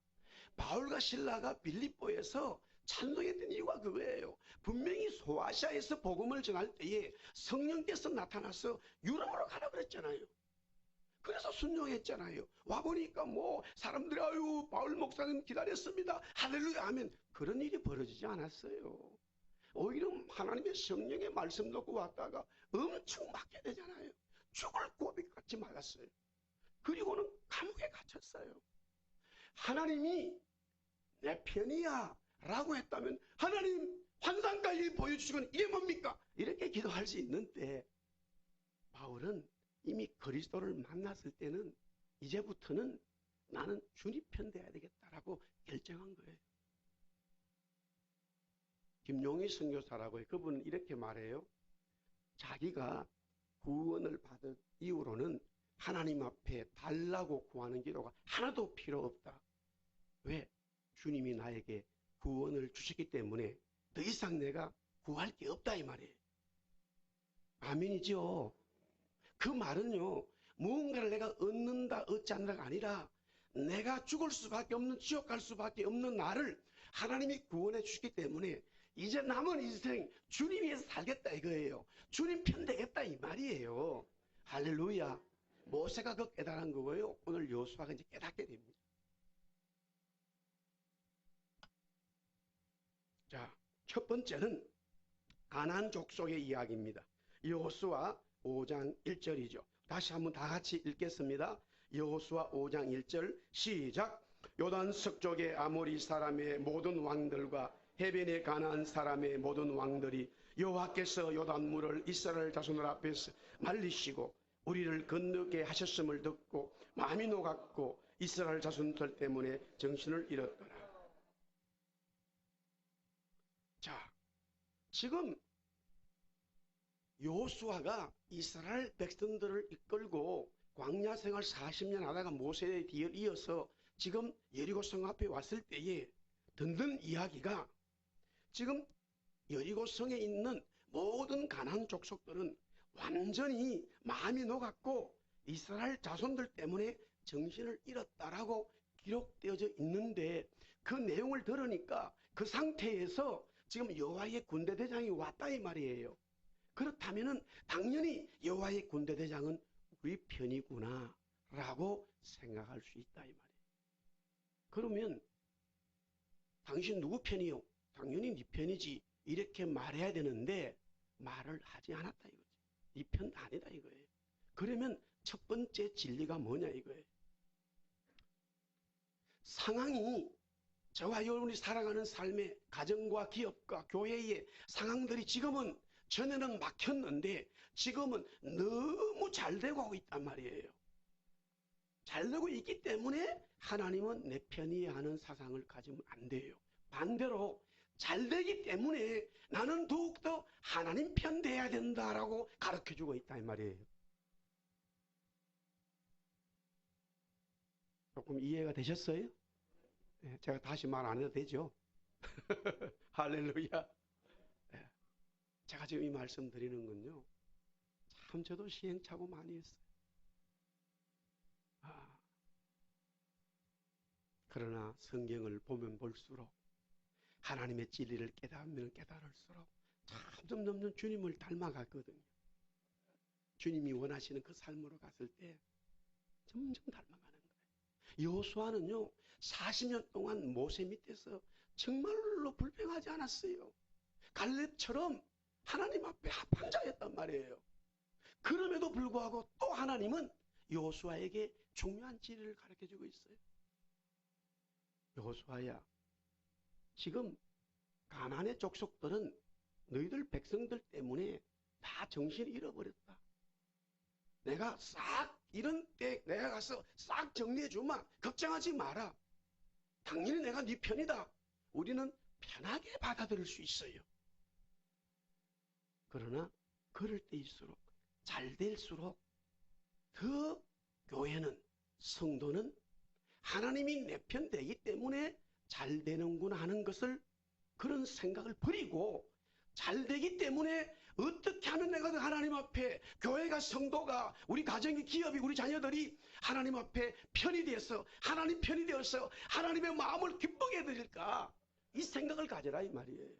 바울과 실라가 빌립보에서 찬송했던 이유가 그거예요. 분명히 소아시아에서 복음을 전할 때에 성령께서 나타나서 유럽으로 가라 그랬잖아요. 그래서 순종했잖아요. 와보니까 뭐 사람들이 아유 바울 목사님 기다렸습니다. 할렐루야 하면 그런 일이 벌어지지 않았어요. 오히려 하나님의 성령의 말씀 듣고 왔다가 엄청 맞게 되잖아요. 죽을 고비같이 맞았어요. 그리고는 감옥에 갇혔어요. 하나님이 내 편이야 라고 했다면 하나님 환상까지 보여주시면 이게 뭡니까? 이렇게 기도할 수 있는데 바울은 이미 그리스도를 만났을 때는 이제부터는 나는 주님 편 돼야 되겠다라고 결정한 거예요. 김용희 선교사라고 해요. 그분은 이렇게 말해요. 자기가 구원을 받은 이후로는 하나님 앞에 달라고 구하는 기도가 하나도 필요 없다. 왜? 주님이 나에게 구원을 주셨기 때문에 더 이상 내가 구할 게 없다 이 말이에요. 아멘이죠. 그 말은요 무언가를 내가 얻는다 얻지 않는다가 아니라 내가 죽을 수밖에 없는 지옥 갈 수밖에 없는 나를 하나님이 구원해 주셨기 때문에 이제 남은 인생 주님 위해서 살겠다 이거예요. 주님 편 되겠다 이 말이에요. 할렐루야. 모세가 그 깨달은 거고요. 오늘 여호수아가 이제 깨닫게 됩니다. 자, 첫 번째는 가나안 족속의 이야기입니다. 여호수아 5장 1절이죠. 다시 한번 다 같이 읽겠습니다. 여호수아 5장 1절 시작. 요단 서쪽의 아모리 사람의 모든 왕들과 해변의 가나안 사람의 모든 왕들이 여호와께서 요단물을 이스라엘 자손들 앞에서 말리시고 우리를 건너게 하셨음을 듣고 마음이 녹았고 이스라엘 자손들 때문에 정신을 잃었더라. 자, 지금 여호수아가 이스라엘 백성들을 이끌고 광야 생활 40년 하다가 모세의 뒤를 이어서 지금 여리고성 앞에 왔을 때에 듣는 이야기가 지금 여리고성에 있는 모든 가나안 족속들은 완전히 마음이 녹았고 이스라엘 자손들 때문에 정신을 잃었다라고 기록되어져 있는데 그 내용을 들으니까 그 상태에서 지금 여호와의 군대대장이 왔다 이 말이에요. 그렇다면은 당연히 여호와의 군대대장은 우리 편이구나 라고 생각할 수 있다 이 말이에요. 그러면 당신 누구 편이요? 당연히 네 편이지 이렇게 말해야 되는데 말을 하지 않았다 이거지. 네 편 아니다 이거예요. 그러면 첫 번째 진리가 뭐냐 이거예요. 상황이 저와 여러분이 살아가는 삶의 가정과 기업과 교회의 상황들이 지금은 전에는 막혔는데 지금은 너무 잘 되고 있단 말이에요. 잘 되고 있기 때문에 하나님은 내 편이야 하는 사상을 가지면 안 돼요. 반대로 잘 되기 때문에 나는 더욱더 하나님 편 돼야 된다라고 가르쳐주고 있다 이 말이에요. 조금 이해가 되셨어요? 네, 제가 다시 말 안 해도 되죠? 할렐루야. 네, 제가 지금 이 말씀 드리는 건요. 참 저도 시행착오 많이 했어요. 아, 그러나 성경을 보면 볼수록 하나님의 진리를 깨달으면 깨달을수록 점점 주님을 닮아갔거든요. 주님이 원하시는 그 삶으로 갔을 때 점점 닮아가는 거예요. 여호수아는요 40년 동안 모세 밑에서 정말로 불평하지 않았어요. 갈렙처럼 하나님 앞에 합한 자였단 말이에요. 그럼에도 불구하고 또 하나님은 여호수아에게 중요한 진리를 가르쳐주고 있어요. 여호수아야, 지금 가나안의 족속들은 너희들 백성들 때문에 다 정신을 잃어버렸다. 내가 싹 이런 때 내가 가서 싹 정리해 주마. 걱정하지 마라. 당연히 내가 네 편이다. 우리는 편하게 받아들일 수 있어요. 그러나 그럴 때일수록 잘 될수록 더 교회는 성도는 하나님이 내 편 되기 때문에 잘 되는구나 하는 것을 그런 생각을 버리고 잘 되기 때문에 어떻게 하면 내가 하나님 앞에 교회가 성도가 우리 가정이 기업이 우리 자녀들이 하나님 앞에 편이 되어서 하나님 편이 되어서 하나님의 마음을 기쁘게 해드릴까 이 생각을 가져라 이 말이에요.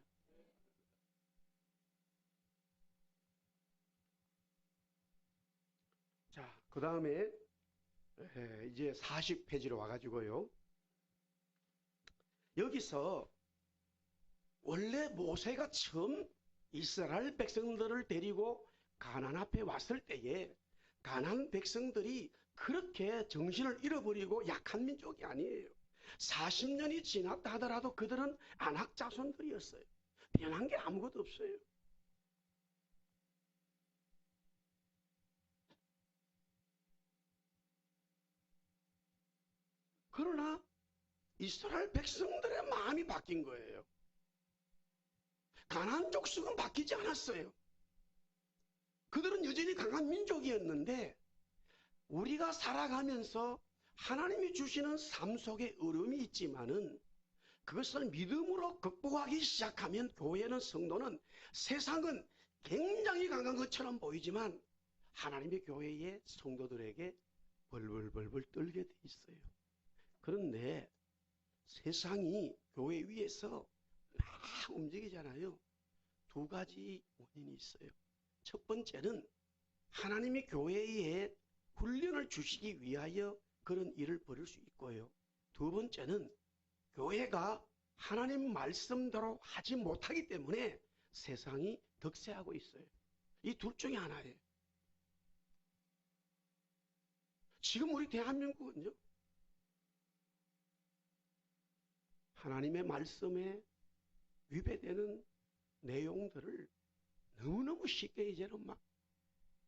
자, 그 다음에 이제 40페이지로 와가지고요. 여기서 원래 모세가 처음 이스라엘 백성들을 데리고 가나안 앞에 왔을 때에 가나안 백성들이 그렇게 정신을 잃어버리고 약한 민족이 아니에요. 40년이 지났다 하더라도 그들은 안악 자손들이었어요. 변한 게 아무것도 없어요. 그러나 이스라엘 백성들의 마음이 바뀐 거예요. 가나안 족속은 바뀌지 않았어요. 그들은 여전히 강한 민족이었는데 우리가 살아가면서 하나님이 주시는 삶 속에 어려움이 있지만은 그것을 믿음으로 극복하기 시작하면 교회는 성도는 세상은 굉장히 강한 것처럼 보이지만 하나님의 교회의 성도들에게 벌벌벌벌 떨게 돼 있어요. 그런데 세상이 교회 위에서 막 움직이잖아요. 두 가지 원인이 있어요. 첫 번째는 하나님이 교회에 훈련을 주시기 위하여 그런 일을 벌일 수 있고요. 두 번째는 교회가 하나님 말씀대로 하지 못하기 때문에 세상이 득세하고 있어요. 이 둘 중에 하나예요. 지금 우리 대한민국은요. 하나님의 말씀에 위배되는 내용들을 너무너무 쉽게 이제는 막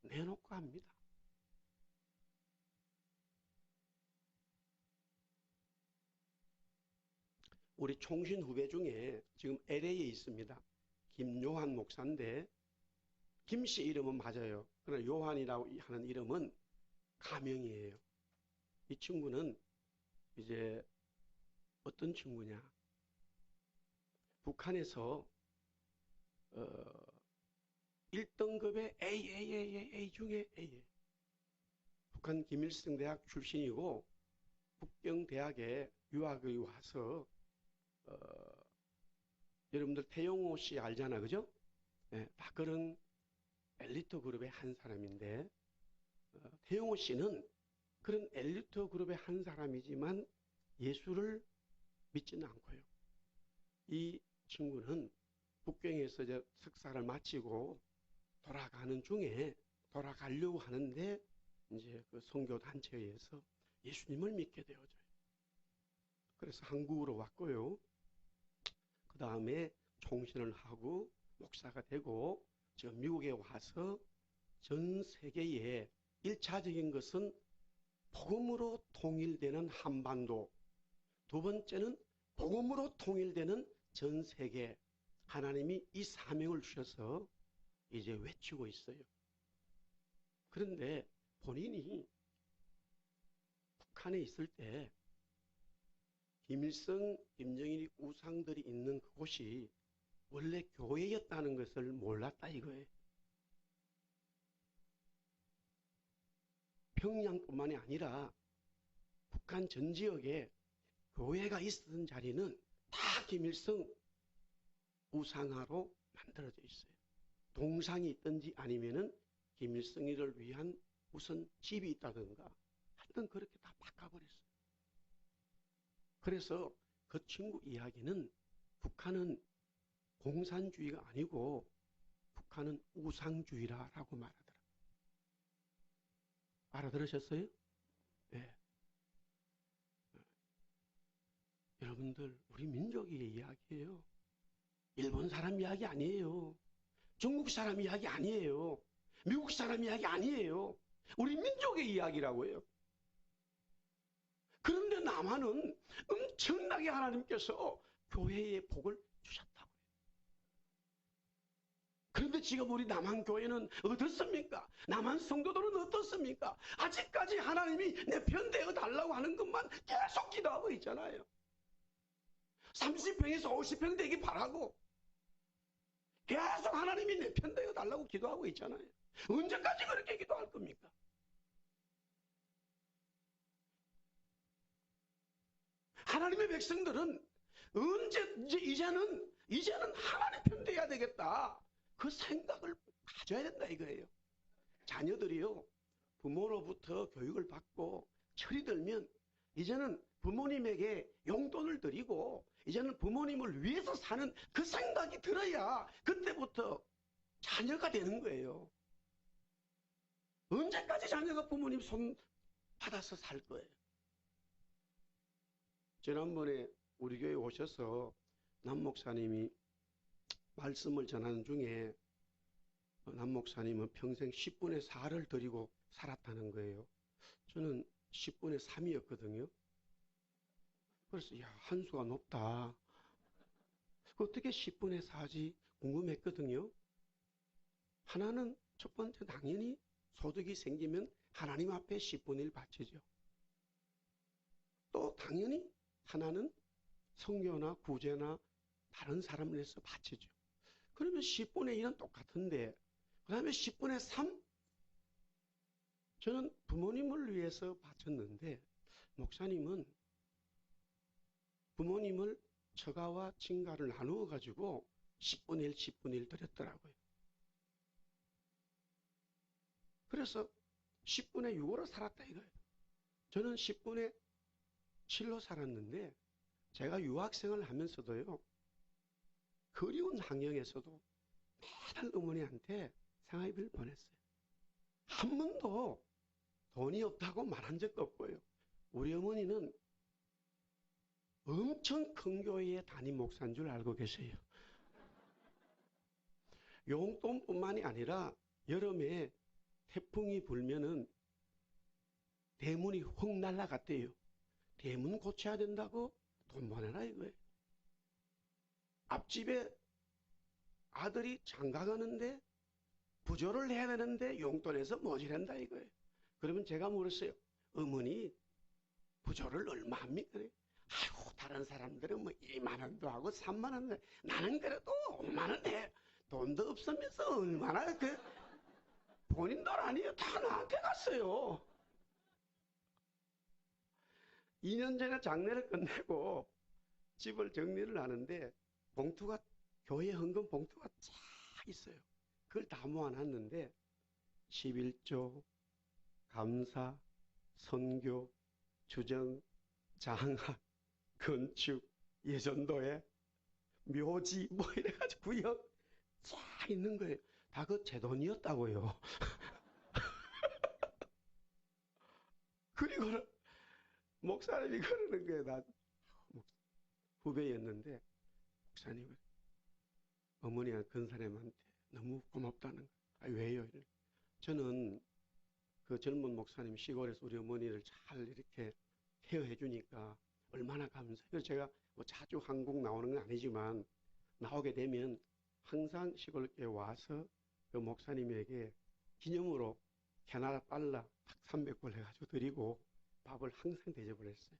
내놓고 합니다. 우리 총신 후배 중에 지금 LA에 있습니다. 김요한 목사인데 김씨 이름은 맞아요. 그러나 요한이라고 하는 이름은 가명이에요. 이 친구는 이제 어떤 친구냐. 북한에서 1등급의 A 중에 A예요. 북한 김일성 대학 출신이고 북경대학에 유학을 와서 여러분들 태용호 씨 알잖아, 그죠? 네, 다 그런 엘리트 그룹의 한 사람인데 태용호 씨는 그런 엘리트 그룹의 한 사람이지만 예수를 믿지는 않고요. 이 친구는 북경에서 이제 석사를 마치고 돌아가는 중에 돌아가려고 하는데 이제 그 선교 단체에 의해서 예수님을 믿게 되어져요. 그래서 한국으로 왔고요. 그 다음에 총신을 하고 목사가 되고 지금 미국에 와서 전 세계에 1차적인 것은 복음으로 통일되는 한반도, 두 번째는 복음으로 통일되는 전 세계. 하나님이 이 사명을 주셔서 이제 외치고 있어요. 그런데 본인이 북한에 있을 때 김일성, 김정일이 우상들이 있는 그곳이 원래 교회였다는 것을 몰랐다 이거예요. 평양뿐만이 아니라 북한 전 지역에 교회가 있었던 자리는 다 김일성 우상화로 만들어져 있어요. 동상이 있든지 아니면은 김일성이를 위한 무슨 집이 있다든가 하여튼 그렇게 다 바꿔버렸어요. 그래서 그 친구 이야기는 북한은 공산주의가 아니고 북한은 우상주의라고 말하더라고요. 알아들으셨어요? 네. 여러분들, 우리 민족의 이야기예요. 일본 사람 이야기 아니에요. 중국 사람 이야기 아니에요. 미국 사람 이야기 아니에요. 우리 민족의 이야기라고요. 그런데 남한은 엄청나게 하나님께서 교회의 복을 주셨다고요. 그런데 지금 우리 남한 교회는 어떻습니까? 남한 성도들은 어떻습니까? 아직까지 하나님이 내 편 되어 달라고 하는 것만 계속 기도하고 있잖아요. 30평에서 50평 되기 바라고 계속 하나님이 내 편 되어 달라고 기도하고 있잖아요. 언제까지 그렇게 기도할 겁니까? 하나님의 백성들은 이제는 하나님 편 돼야 되겠다. 그 생각을 가져야 된다 이거예요. 자녀들이요, 부모로부터 교육을 받고 철이 들면 이제는 부모님에게 용돈을 드리고 이제는 부모님을 위해서 사는 그 생각이 들어야 그때부터 자녀가 되는 거예요. 언제까지 자녀가 부모님 손 받아서 살 거예요? 지난번에 우리 교회 오셔서 남 목사님이 말씀을 전하는 중에 남 목사님은 평생 10분의 4를 드리고 살았다는 거예요. 저는 10분의 3이었거든요. 그래서 야, 한 수가 높다. 어떻게 10분의 4지 궁금했거든요. 하나는 첫 번째 당연히 소득이 생기면 하나님 앞에 10분의 1 바치죠. 또 당연히 하나는 성교나 구제나 다른 사람을 위해서 바치죠. 그러면 10분의 1은 똑같은데 그 다음에 10분의 3? 저는 부모님을 위해서 바쳤는데 목사님은 부모님을 처가와 친가를 나누어 가지고 10분의 1, 10분의 1 드렸더라고요. 그래서 10분의 6으로 살았다 이거예요. 저는 10분의 7로 살았는데 제가 유학생을 하면서도요, 그리운 환경에서도 매달 어머니한테 생활비를 보냈어요. 한 번도 돈이 없다고 말한 적도 없고요. 우리 어머니는 엄청 큰 교회의 담임 목사인 줄 알고 계세요. 용돈뿐만이 아니라 여름에 태풍이 불면은 대문이 확 날아갔대요. 대문 고쳐야 된다고 돈 보내라 이거예요. 앞집에 아들이 장가 가는데 부조를 해야 되는데 용돈에서 모자란다 이거예요. 그러면 제가 물었어요. 어머니 부조를 얼마 합니까? 아이고 다른 사람들은 뭐 2만 원도 하고 3만 원도 해. 나는 그래도 5만 원 해. 돈도 없으면서 얼마나 본인 돈 아니에요. 다 나한테 갔어요. 2년 전에 장례를 끝내고 집을 정리를 하는데 봉투가, 교회 헌금 봉투가 쫙 있어요. 그걸 다 모아놨는데 11조, 감사, 선교, 주정, 장학, 건축, 예전도회, 묘지 뭐 이래가지고 구역 쫙 있는 거예요. 다 그 제 돈이었다고요. 그리고는 목사님이 그러는 거예요. 나 후배였는데 목사님 어머니와 그 사람한테 너무 고맙다는 거예요. 아, 왜요? 저는 그 젊은 목사님 시골에서 우리 어머니를 잘 이렇게 케어해 주니까 얼마나 감사해요. 그래서 제가 뭐 자주 한국 나오는 건 아니지만 나오게 되면 항상 시골에 와서 그 목사님에게 기념으로 캐나다 달러 300불 해가지고 드리고 밥을 항상 대접을 했어요.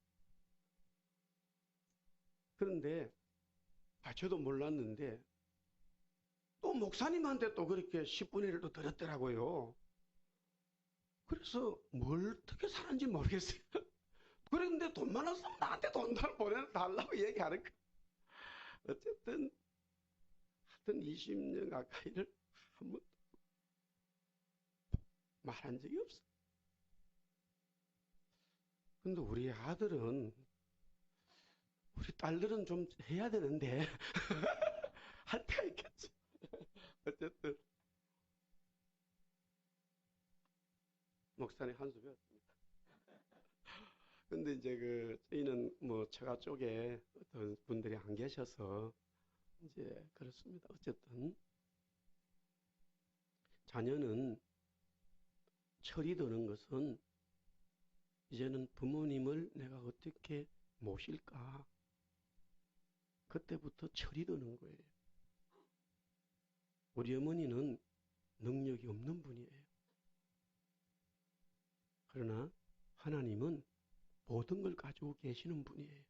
그런데 저도 몰랐는데 또 목사님한테 또 그렇게 10분의 1도 드렸더라고요. 그래서 뭘 어떻게 사는지 모르겠어요. 그런데 돈만 없으면 나한테 돈 보내달라고 얘기하는 거. 어쨌든 하여튼 20년 가까이를 한 번도 말한 적이 없어. 근데 우리 아들은, 우리 딸들은 좀 해야 되는데 할 때가 있겠지. 어쨌든 목사님 한 수 배웠습니다. 근데 이제 저희는 뭐 처가 쪽에 어떤 분들이 안 계셔서 이제 그렇습니다. 어쨌든 자녀는 철이 드는 것은 이제는 부모님을 내가 어떻게 모실까? 그때부터 철이 드는 거예요. 우리 어머니는 능력이 없는 분이에요. 그러나 하나님은 모든 걸 가지고 계시는 분이에요.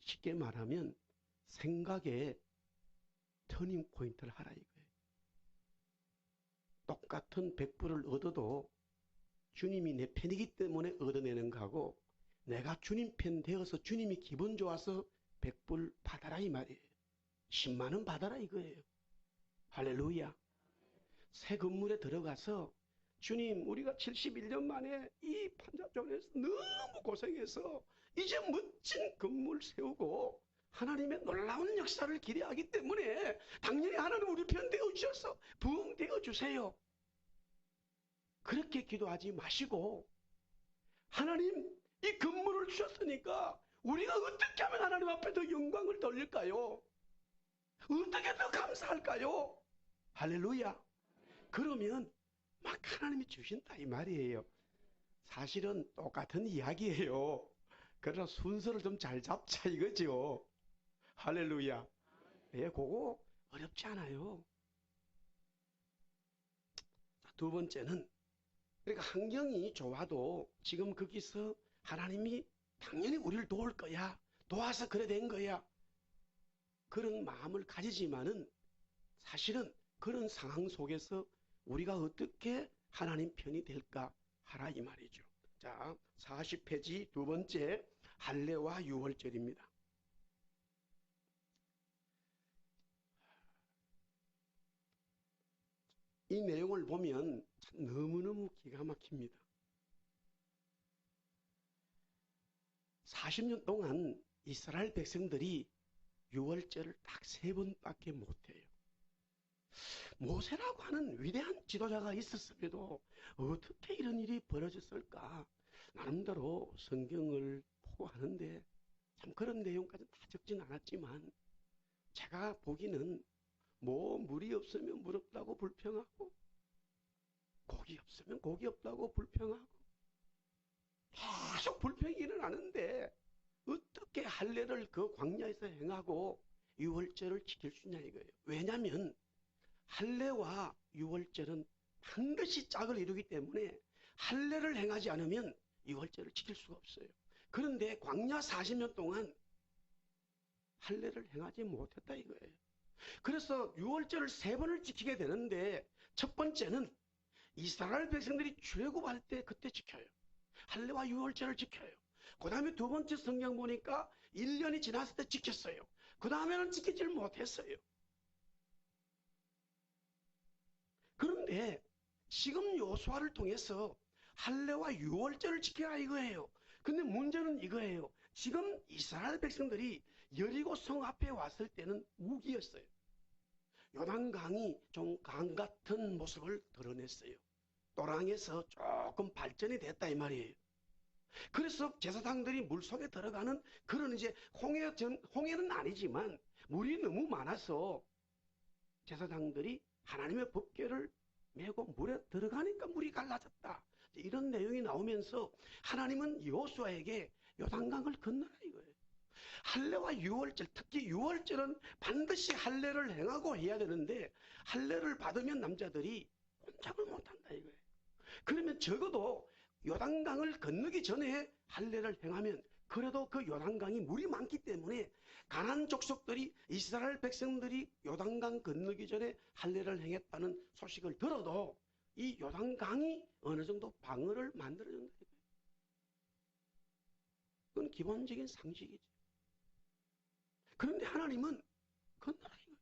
쉽게 말하면 생각에 터닝 포인트를 하라 이거예요. 똑같은 100불을 얻어도 주님이 내 편이기 때문에 얻어내는 거하고 내가 주님 편 되어서 주님이 기분 좋아서 100불 받아라 이 말이에요. 10만 원 받아라 이거예요. 할렐루야. 새 건물에 들어가서 주님 우리가 71년 만에 이 판자촌에서 너무 고생해서 이제 멋진 건물 세우고 하나님의 놀라운 역사를 기대하기 때문에 당연히 하나님 우리 편 되어주셔서 부흥되어 주세요. 그렇게 기도하지 마시고 하나님 이 건물을 주셨으니까 우리가 어떻게 하면 하나님 앞에 더 영광을 돌릴까요? 어떻게 더 감사할까요? 할렐루야. 그러면 막 하나님이 주신다 이 말이에요. 사실은 똑같은 이야기예요. 그러나 순서를 좀 잘 잡자 이거죠. 할렐루야. 예, 그거 어렵지 않아요. 두 번째는 그러니까 환경이 좋아도 지금 거기서 하나님이 당연히 우리를 도울 거야. 도와서 그래 된 거야. 그런 마음을 가지지만은 사실은 그런 상황 속에서 우리가 어떻게 하나님 편이 될까 하라 이 말이죠. 자, 40페이지 두 번째 할례와 유월절입니다. 이 내용을 보면 너무너무 기가 막힙니다. 40년 동안 이스라엘 백성들이 유월절을 딱 3번밖에 못해요. 모세라고 하는 위대한 지도자가 있었음에도 어떻게 이런 일이 벌어졌을까? 나름대로 성경을 보고 하는데 참 그런 내용까지 다 적진 않았지만 제가 보기는 뭐 물이 없으면 물 없다고 불평하고 고기 없으면 고기 없다고 불평하고 계속 불평이 일어나는데 어떻게 할례를 그 광야에서 행하고 유월절을 지킬 수 있냐 이거예요. 왜냐하면 할례와 유월절은 반드시 짝을 이루기 때문에 할례를 행하지 않으면 유월절을 지킬 수가 없어요. 그런데 광야 40년 동안 할례를 행하지 못했다 이거예요. 그래서 유월절을 3번을 지키게 되는데 첫 번째는 이스라엘 백성들이 출애굽할 때 그때 지켜요. 할례와 유월절을 지켜요. 그 다음에 두 번째 성경 보니까 1년이 지났을 때 지켰어요. 그 다음에는 지키질 못했어요. 그런데 지금 요수아를 통해서 할례와 유월절을 지켜라 이거예요. 근데 문제는 이거예요. 지금 이스라엘 백성들이 여리고 성 앞에 왔을 때는 우기였어요. 요단강이 좀 강 같은 모습을 드러냈어요. 또랑에서 조금 발전이 됐다 이 말이에요. 그래서 제사장들이 물속에 들어가는 그런 이제 홍해는 아니지만 물이 너무 많아서 제사장들이 하나님의 법궤를 메고 물에 들어가니까 물이 갈라졌다. 이런 내용이 나오면서 하나님은 여호수아에게 요단강을 건너라 이거예요. 할례와 유월절, 특히 유월절은 반드시 할례를 행하고 해야 되는데 할례를 받으면 남자들이 혼잡을 못한다 이거예요. 그러면 적어도 요단강을 건너기 전에 할례를 행하면 그래도 그 요단강이 물이 많기 때문에 가나안 족속들이 이스라엘 백성들이 요단강 건너기 전에 할례를 행했다는 소식을 들어도 이 요단강이 어느 정도 방어를 만들어준다. 그건 기본적인 상식이죠. 그런데 하나님은 건너라 이거예요.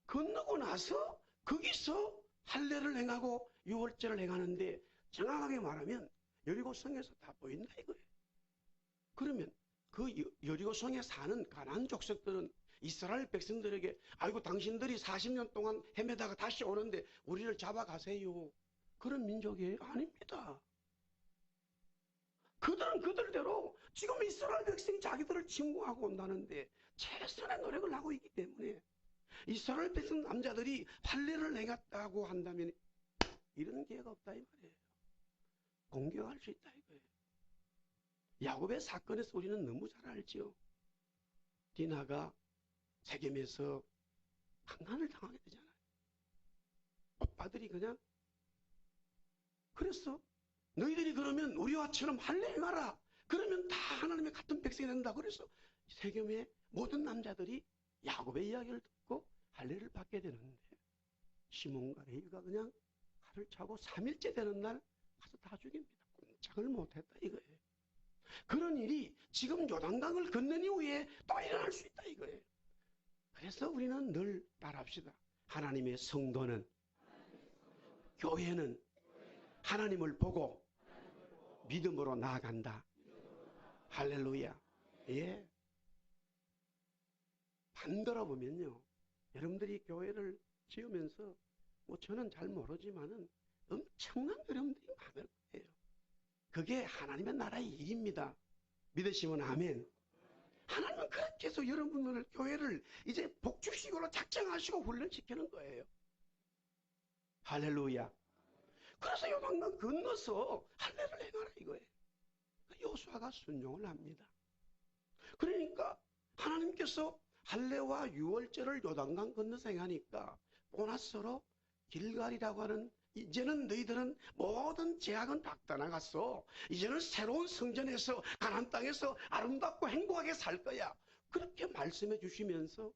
건너고 나서 거기서 할례를 행하고 유월절을 행하는데 정확하게 말하면 여리고성에서 다 보인다 이거예요. 그러면 그 여리고성에 사는 가나안 족속들은 이스라엘 백성들에게 아이고 당신들이 40년 동안 헤매다가 다시 오는데 우리를 잡아가세요. 그런 민족이 아닙니다. 그들은 그들대로 지금 이스라엘 백성이 자기들을 침공하고 온다는데 최선의 노력을 하고 있기 때문에 이스라엘 백성 남자들이 할례를 행했다고 한다면 이런 기회가 없다 이 말이에요. 공격할 수 있다 이거예요. 야곱의 사건에서 우리는 너무 잘 알죠. 디나가 세겜에서 강간을 당하게 되잖아요. 오빠들이 그냥 그랬어. 너희들이 그러면 우리와처럼 할례 행하라. 그러면 다 하나님의 같은 백성이 된다. 그래서 세겜의 모든 남자들이 야곱의 이야기를 듣고 할례를 받게 되는데 시몬과 레위가 그냥 칼을 차고 3일째 되는 날 가서 다 죽입니다. 꼼짝을 못했다 이거예요. 그런 일이 지금 요단강을 건넌 이후에 또 일어날 수 있다 이거예요. 그래서 우리는 늘 따라합시다. 하나님의 성도는, 교회는 하나님을 보고 믿음으로 나아간다. 할렐루야. 예. 반대로 보면요. 여러분들이 교회를 지으면서 뭐 저는 잘 모르지만은 엄청난 어려움들이 많을 거예요. 그게 하나님의 나라의 일입니다. 믿으시면 아멘. 하나님은 그렇게 해서 여러분들 교회를 이제 복주식으로 작정하시고 훈련시키는 거예요. 할렐루야. 그래서 요단강 건너서 할례를 행하라 이거예요. 여호수아가 순종을 합니다. 그러니까 하나님께서 할례와 유월절을 요단강 건너서 행하니까 보너스로 길갈이라고 하는 이제는 너희들은 모든 제약은 다 떠나갔어. 이제는 새로운 성전에서 가나안 땅에서 아름답고 행복하게 살 거야. 그렇게 말씀해 주시면서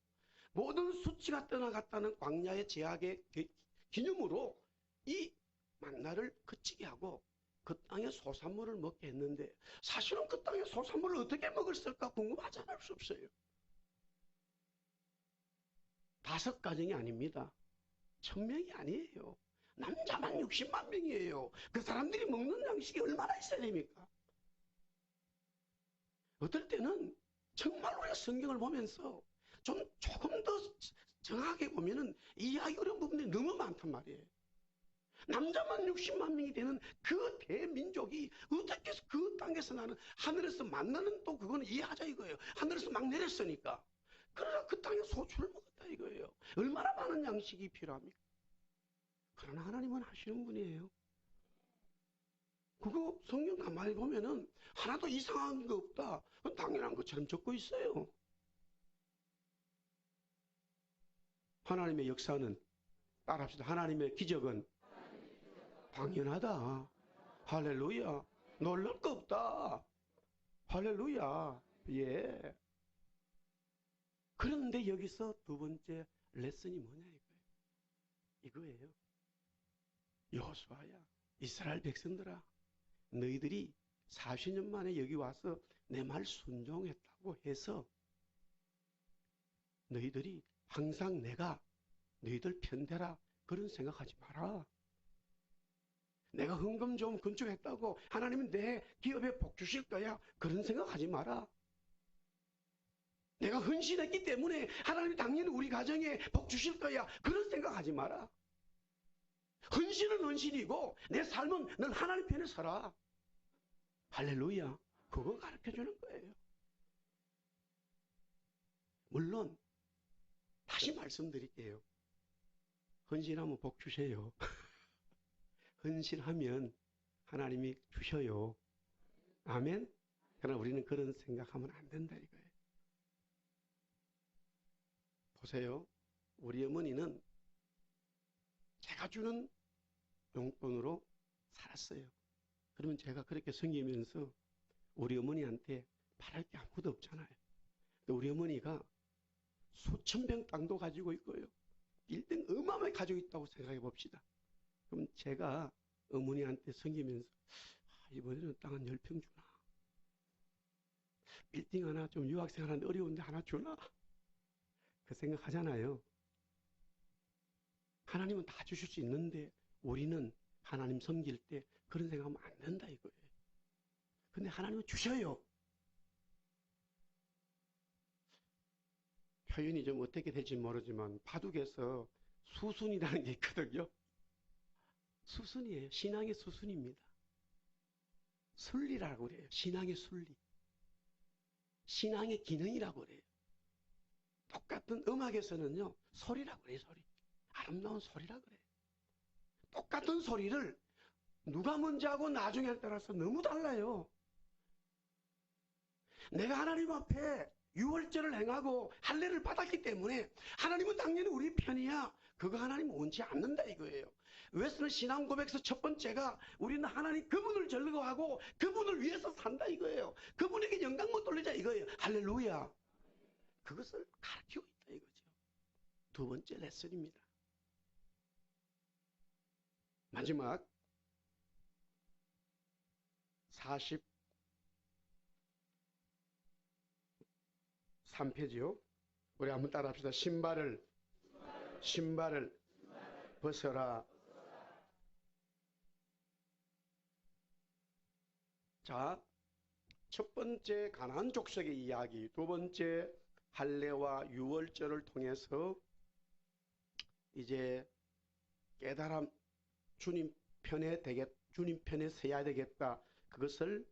모든 수치가 떠나갔다는 광야의 제약의 기념으로 이 만나를 그치게 하고 그 땅의 소산물을 먹게 했는데 사실은 그 땅의 소산물을 어떻게 먹을까 궁금하지 않을 수 없어요. 5가정이 아닙니다. 1000명이 아니에요. 남자만 60만 명이에요. 그 사람들이 먹는 양식이 얼마나 있어야 됩니까? 어떨 때는 정말 우리가 성경을 보면서 조금 더 정확하게 보면은 이해하기 어려운 부분들이 너무 많단 말이에요. 남자만 60만 명이 되는 그 대민족이 어떻게 해서 그 땅에서 나는 하늘에서 만나는 또 그거는 이해하자 이거예요. 하늘에서 막 내렸으니까. 그러나 그 땅에 소출을 먹었다 이거예요. 얼마나 많은 양식이 필요합니까? 그러나 하나님은 하시는 분이에요. 그거 성경 가만히 보면은 하나도 이상한 거 없다. 당연한 것처럼 적고 있어요. 하나님의 역사는 따라합시다. 하나님의 기적은 당연하다. 할렐루야. 놀랄 거 없다. 할렐루야. 예. 그런데 여기서 두 번째 레슨이 뭐냐 이거예요. 여호수아야, 이스라엘 백성들아, 너희들이 40년 만에 여기 와서 내 말 순종했다고 해서 너희들이 항상 내가 너희들 편대라 그런 생각하지 마라. 내가 헌금 좀 건축했다고 하나님은 내 기업에 복 주실 거야 그런 생각하지 마라. 내가 헌신했기 때문에 하나님이 당연히 우리 가정에 복 주실 거야 그런 생각하지 마라. 헌신은 헌신이고 내 삶은 늘 하나님 편에 서라. 할렐루야. 그거 가르쳐주는 거예요. 물론 다시 말씀드릴게요. 헌신하면 복 주세요. 헌신하면 하나님이 주셔요. 아멘? 그러나 우리는 그런 생각하면 안 된다 이거예요. 보세요. 우리 어머니는 제가 주는 용돈으로 살았어요. 그러면 제가 그렇게 섬기면서 우리 어머니한테 바랄 게 아무것도 없잖아요. 우리 어머니가 수천 평 땅도 가지고 있고요. 빌딩 어마어마하게 가지고 있다고 생각해 봅시다. 그럼 제가 어머니한테 섬기면서 이번에는 땅 한 10평 주나? 빌딩 하나 좀 유학생 하나 어려운데 하나 주나? 그 생각하잖아요. 하나님은 다 주실 수 있는데 우리는 하나님 섬길 때 그런 생각하면 안 된다 이거예요. 근데 하나님은 주셔요. 표현이 좀 어떻게 될지 모르지만 바둑에서 수순이라는 게 있거든요. 수순이에요. 신앙의 수순입니다. 순리라고 그래요. 신앙의 순리. 신앙의 기능이라고 그래요. 똑같은 음악에서는요, 소리라고 그래요, 소리. 아름다운 소리라고 그래요. 똑같은 소리를 누가 먼저 하고 나중에 따라서 너무 달라요. 내가 하나님 앞에 유월절을 행하고 할례를 받았기 때문에 하나님은 당연히 우리 편이야. 그거 하나님 원치 않는다 이거예요. 웨스는 신앙 고백에서 첫 번째가 우리는 하나님 그분을 즐거워하고 그분을 위해서 산다 이거예요. 그분에게 영광 못 돌리자 이거예요. 할렐루야. 그것을 가르치고 있다 이거죠. 두 번째 레슨입니다. 마지막 43페이지요. 우리 한번 따라 합시다. 신발을 벗어라. 자, 첫 번째 가나안 족속의 이야기, 두 번째 할례와 유월절을 통해서 이제 깨달음, 주님 편에 서야 되겠다. 그것을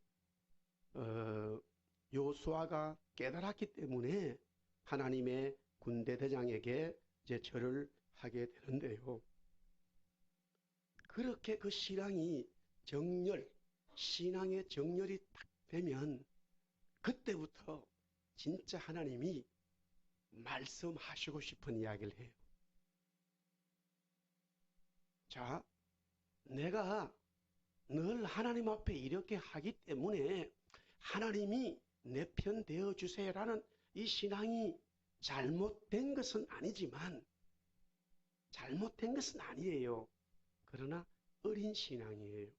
요수아가 깨달았기 때문에 하나님의 군대 대장에게 이제 절을 하게 되는데요. 그렇게 그 신앙의 정열이 딱 되면 그때부터 진짜 하나님이 말씀하시고 싶은 이야기를 해요. 자, 내가 늘 하나님 앞에 이렇게 하기 때문에 하나님이 내 편 되어 주세요라는 이 신앙이 잘못된 것은 아니에요. 그러나 어린 신앙이에요.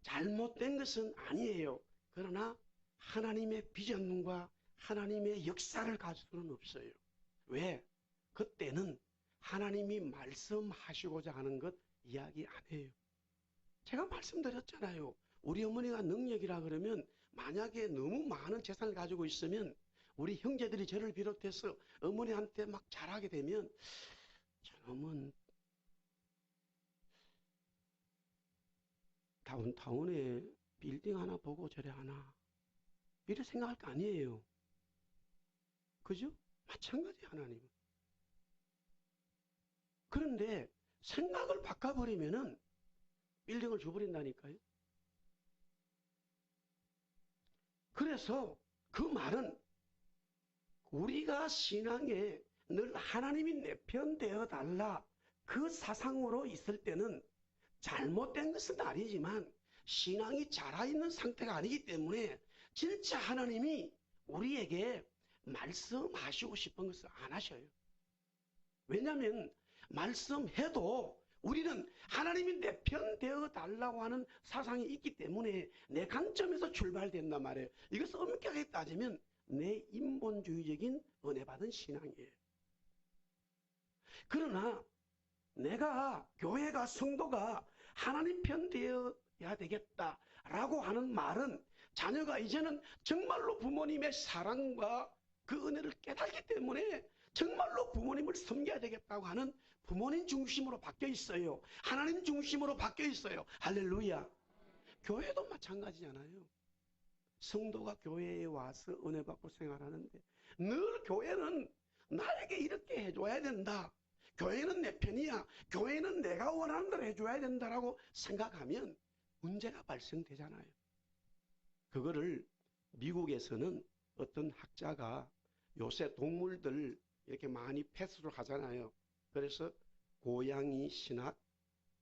잘못된 것은 아니에요. 그러나 하나님의 비전과 하나님의 역사를 가질 수는 없어요. 왜? 그때는 하나님이 말씀하시고자 하는 것 이야기 안 해요. 제가 말씀드렸잖아요. 우리 어머니가 능력이라 그러면 만약에 너무 많은 재산을 가지고 있으면 우리 형제들이 저를 비롯해서 어머니한테 막 잘하게 되면 저놈은 다운타운에 빌딩 하나 보고 저래 하나 이렇게 생각할 거 아니에요. 그죠? 마찬가지 하나님은. 그런데 생각을 바꿔버리면은 빌딩을 줘버린다니까요. 그래서 그 말은 우리가 신앙에 늘 하나님이 내 편 되어 달라 그 사상으로 있을 때는 잘못된 것은 아니지만 신앙이 자라있는 상태가 아니기 때문에 진짜 하나님이 우리에게 말씀하시고 싶은 것을 안 하셔요. 왜냐하면 말씀해도 우리는 하나님이 내 편 되어 달라고 하는 사상이 있기 때문에 내 관점에서 출발된단 말이에요. 이것을 엄격하게 따지면 내 인본주의적인 은혜 받은 신앙이에요. 그러나 내가 교회가 성도가 하나님 편 되어야 되겠다라고 하는 말은 자녀가 이제는 정말로 부모님의 사랑과 그 은혜를 깨닫기 때문에 정말로 부모님을 섬겨야 되겠다고 하는 부모님 중심으로 바뀌어 있어요. 하나님 중심으로 바뀌어 있어요. 할렐루야. 교회도 마찬가지잖아요. 성도가 교회에 와서 은혜 받고 생활하는데 늘 교회는 나에게 이렇게 해줘야 된다. 교회는 내 편이야. 교회는 내가 원하는 대로 해줘야 된다라고 생각하면 문제가 발생되잖아요. 그거를 미국에서는 어떤 학자가 요새 동물들 이렇게 많이 펫으로 하잖아요. 그래서 고양이 신학,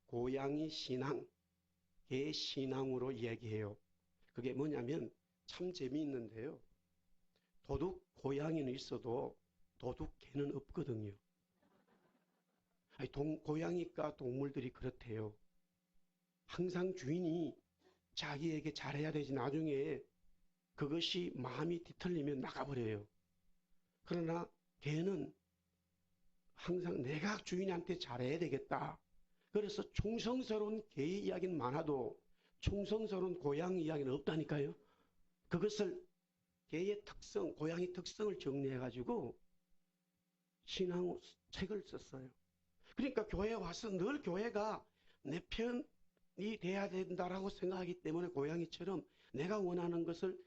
고양이 신앙, 개 신앙으로 얘기해요. 그게 뭐냐면 참 재미있는데요. 도둑 고양이는 있어도 도둑 개는 없거든요. 아니, 고양이과 동물들이 그렇대요. 항상 주인이 자기에게 잘해야 되지 나중에 그것이 마음이 뒤틀리면 나가버려요. 그러나 개는 항상 내가 주인한테 잘해야 되겠다. 그래서 충성스러운 개의 이야기는 많아도 충성스러운 고양이 이야기는 없다니까요. 그것을 개의 특성, 고양이 특성을 정리해가지고 신앙 책을 썼어요. 그러니까 교회에 와서 늘 교회가 내 편이 돼야 된다라고 생각하기 때문에 고양이처럼 내가 원하는 것을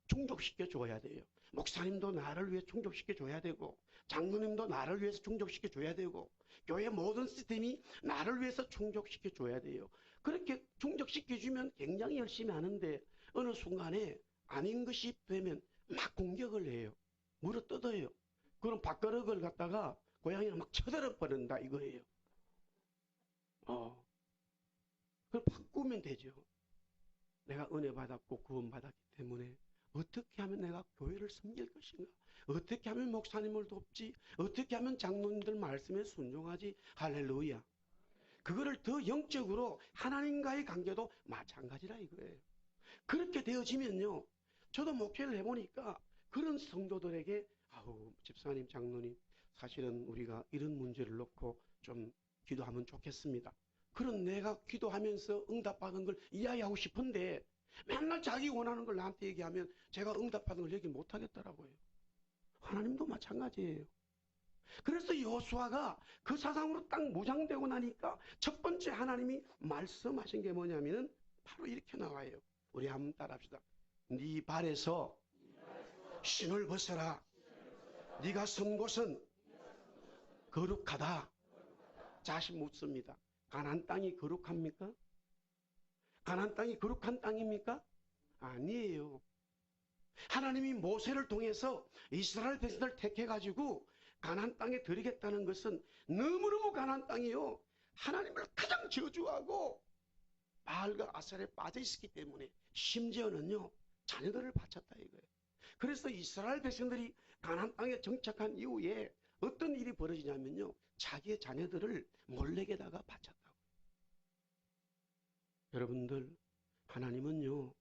충족시켜 줘야 돼요. 목사님도 나를 위해 충족시켜 줘야 되고 장로님도 나를 위해서 충족시켜 줘야 되고 교회 모든 시스템이 나를 위해서 충족시켜 줘야 돼요. 그렇게 충족시켜 주면 굉장히 열심히 하는데 어느 순간에 아닌 것이 되면 막 공격을 해요. 물어 뜯어요. 그럼 밥그릇을 갖다가 고양이는 막 쳐들어 버린다 이거예요. 그걸 바꾸면 되죠. 내가 은혜 받았고 구원 받았기 때문에 어떻게 하면 내가 교회를 섬길 것인가? 어떻게 하면 목사님을 돕지? 어떻게 하면 장로님들 말씀에 순종하지? 할렐루야. 그거를 더 영적으로 하나님과의 관계도 마찬가지라 이거예요. 그렇게 되어지면요. 저도 목회를 해보니까 그런 성도들에게 아우 집사님 장로님 사실은 우리가 이런 문제를 놓고 좀 기도하면 좋겠습니다. 그런 내가 기도하면서 응답받은 걸 이야기하고 싶은데 맨날 자기 원하는 걸 나한테 얘기하면 제가 응답받은 걸 얘기 못하겠더라고요. 하나님도 마찬가지예요. 그래서 여호수아가 그 사상으로 딱 무장되고 나니까 첫 번째 하나님이 말씀하신 게 뭐냐면은 바로 이렇게 나와요. 우리 한번 따라합시다. 네 발에서 신을 벗어라. 네가 선 곳은 거룩하다. 자신 묻습니다. 가나안 땅이 거룩합니까? 가나안 땅이 거룩한 땅입니까? 아니에요. 하나님이 모세를 통해서 이스라엘 백성을 택해가지고 가나안 땅에 들이겠다는 것은 너무너무 가나안 땅이요. 하나님을 가장 저주하고 바알과 아셀에 빠져 있었기 때문에 심지어는요 자녀들을 바쳤다 이거예요. 그래서 이스라엘 백성들이 가나안 땅에 정착한 이후에 어떤 일이 벌어지냐면요 자기의 자녀들을 몰렉에다가 바쳤다고. 여러분들 하나님은요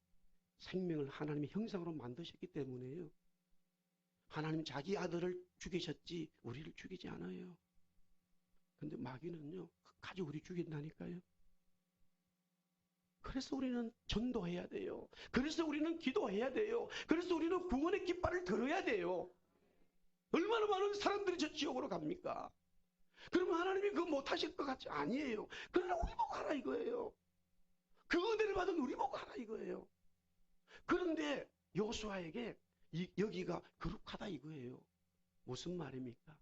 생명을 하나님의 형상으로 만드셨기 때문에요. 하나님 자기 아들을 죽이셨지 우리를 죽이지 않아요. 근데 마귀는요 끝까지 우리 죽인다니까요. 그래서 우리는 전도해야 돼요. 그래서 우리는 기도해야 돼요. 그래서 우리는 구원의 깃발을 들어야 돼요. 얼마나 많은 사람들이 저 지옥으로 갑니까? 그러면 하나님이 그거 못하실 것 같지? 아니에요. 그러나 우리 보고 하라 이거예요. 그 은혜를 받은 우리 보고 하라 이거예요. 그런데 여호수아에게 여기가 거룩하다 이거예요. 무슨 말입니까?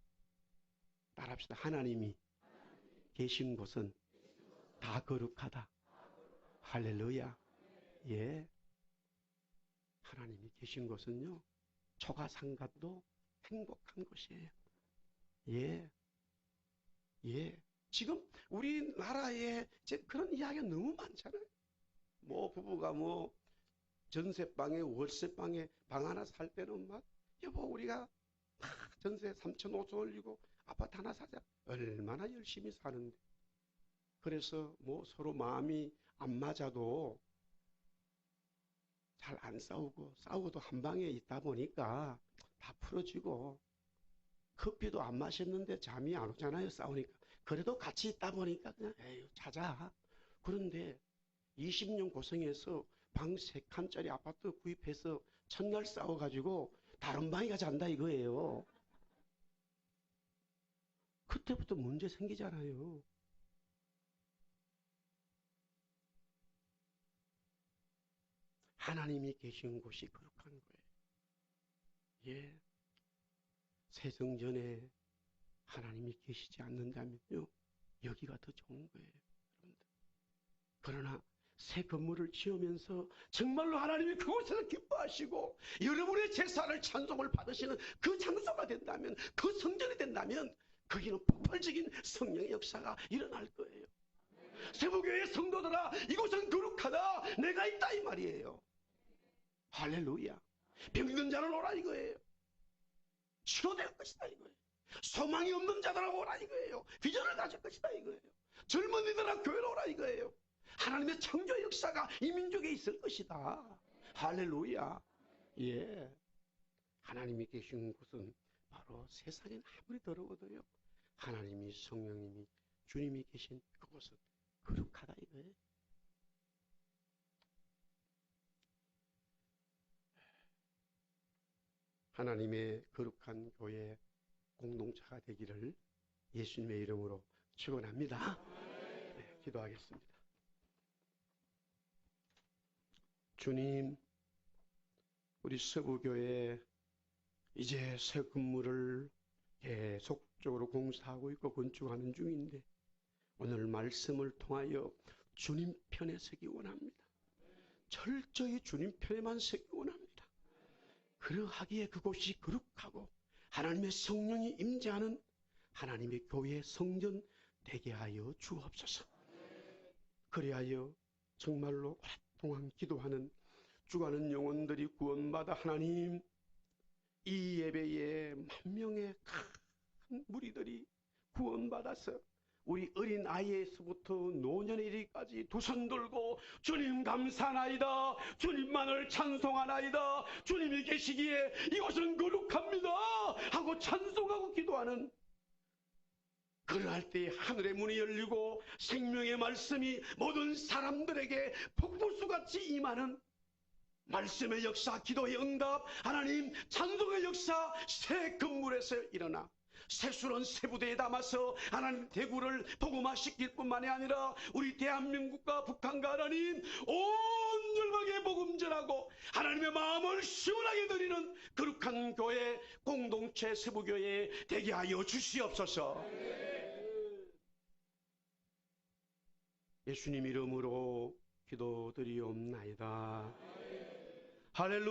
따라합시다. 하나님이 계신 곳은 다 거룩하다. 할렐루야. 예. 하나님이 계신 곳은요 초가상간도 행복한 곳이에요. 예. 예. 지금 우리나라에 그런 이야기가 너무 많잖아요. 뭐 부부가 뭐 전세방에 월세방에 방 하나 살 때는 막 여보 우리가 전세 3천 5천 올리고 아파트 하나 사자. 얼마나 열심히 사는데. 그래서 뭐 서로 마음이 안 맞아도 잘 안 싸우고 싸우고도 한 방에 있다 보니까 다 풀어지고 커피도 안 마셨는데 잠이 안 오잖아요. 싸우니까. 그래도 같이 있다 보니까 그냥 에휴 자자. 그런데 20년 고생해서 방 3칸짜리 아파트 구입해서 첫날 싸워가지고 다른 방에 가서 잔다 이거예요. 그때부터 문제 생기잖아요. 하나님이 계신 곳이 거룩한 거예요. 예. 세성전에 하나님이 계시지 않는다면요, 여기가 더 좋은 거예요, 여러분들. 그러나 새 건물을 지으면서 정말로 하나님이 그곳에서 기뻐하시고 여러분의 제사를 찬송을 받으시는 그 장소가 된다면, 그 성전이 된다면 거기는 폭발적인 성령의 역사가 일어날 거예요. 세부교회 성도들아, 이곳은 거룩하다, 내가 있다 이 말이에요. 할렐루야. 병든 자는 오라 이거예요. 치료될 것이다 이거예요. 소망이 없는 자들하고 오라 이거예요. 비전을 가질 것이다 이거예요. 젊은이들아 교회로 오라 이거예요. 하나님의 창조 역사가 이 민족에 있을 것이다. 할렐루야. 예. 하나님이 계신 곳은 바로 세상엔 아무리 더러워도요, 하나님이, 성령님이, 주님이 계신 그곳은 거룩하다 이거예요. 하나님의 거룩한 교회 공동체가 되기를 예수님의 이름으로 축원합니다. 네, 기도하겠습니다. 주님, 우리 서부교회 이제 새 건물을 계속적으로 공사하고 있고 건축하는 중인데, 오늘 말씀을 통하여 주님 편에 서기 원합니다. 철저히 주님 편에만 서기 원합니다. 그러하기에 그곳이 거룩하고 하나님의 성령이 임재하는 하나님의 교회 성전 되게 하여 주옵소서. 그리하여 정말로 오랫동안 기도하는 죽어가는 영혼들이 구원받아 하나님, 이 예배에 10,000명의 큰 무리들이 구원받아서 우리 어린 아이에서부터 노년에 이르기까지 두 손 들고 주님 감사하나이다, 주님만을 찬송하나이다, 주님이 계시기에 이곳은 거룩합니다 하고 찬송하고 기도하는, 그러할 때 하늘의 문이 열리고 생명의 말씀이 모든 사람들에게 폭포수같이 임하는 말씀의 역사, 기도의 응답, 하나님 찬송의 역사, 새 건물에서 일어나 새수론 새부대에 담아서 하나님 대구를 복음화시킬 뿐만이 아니라 우리 대한민국과 북한과 하나님 온 열방에 복음 전하고 하나님의 마음을 시원하게 드리는 거룩한 교회 공동체 세부교회 되게 하여 주시옵소서. 예수님 이름으로 기도드리옵나이다. 할렐루야.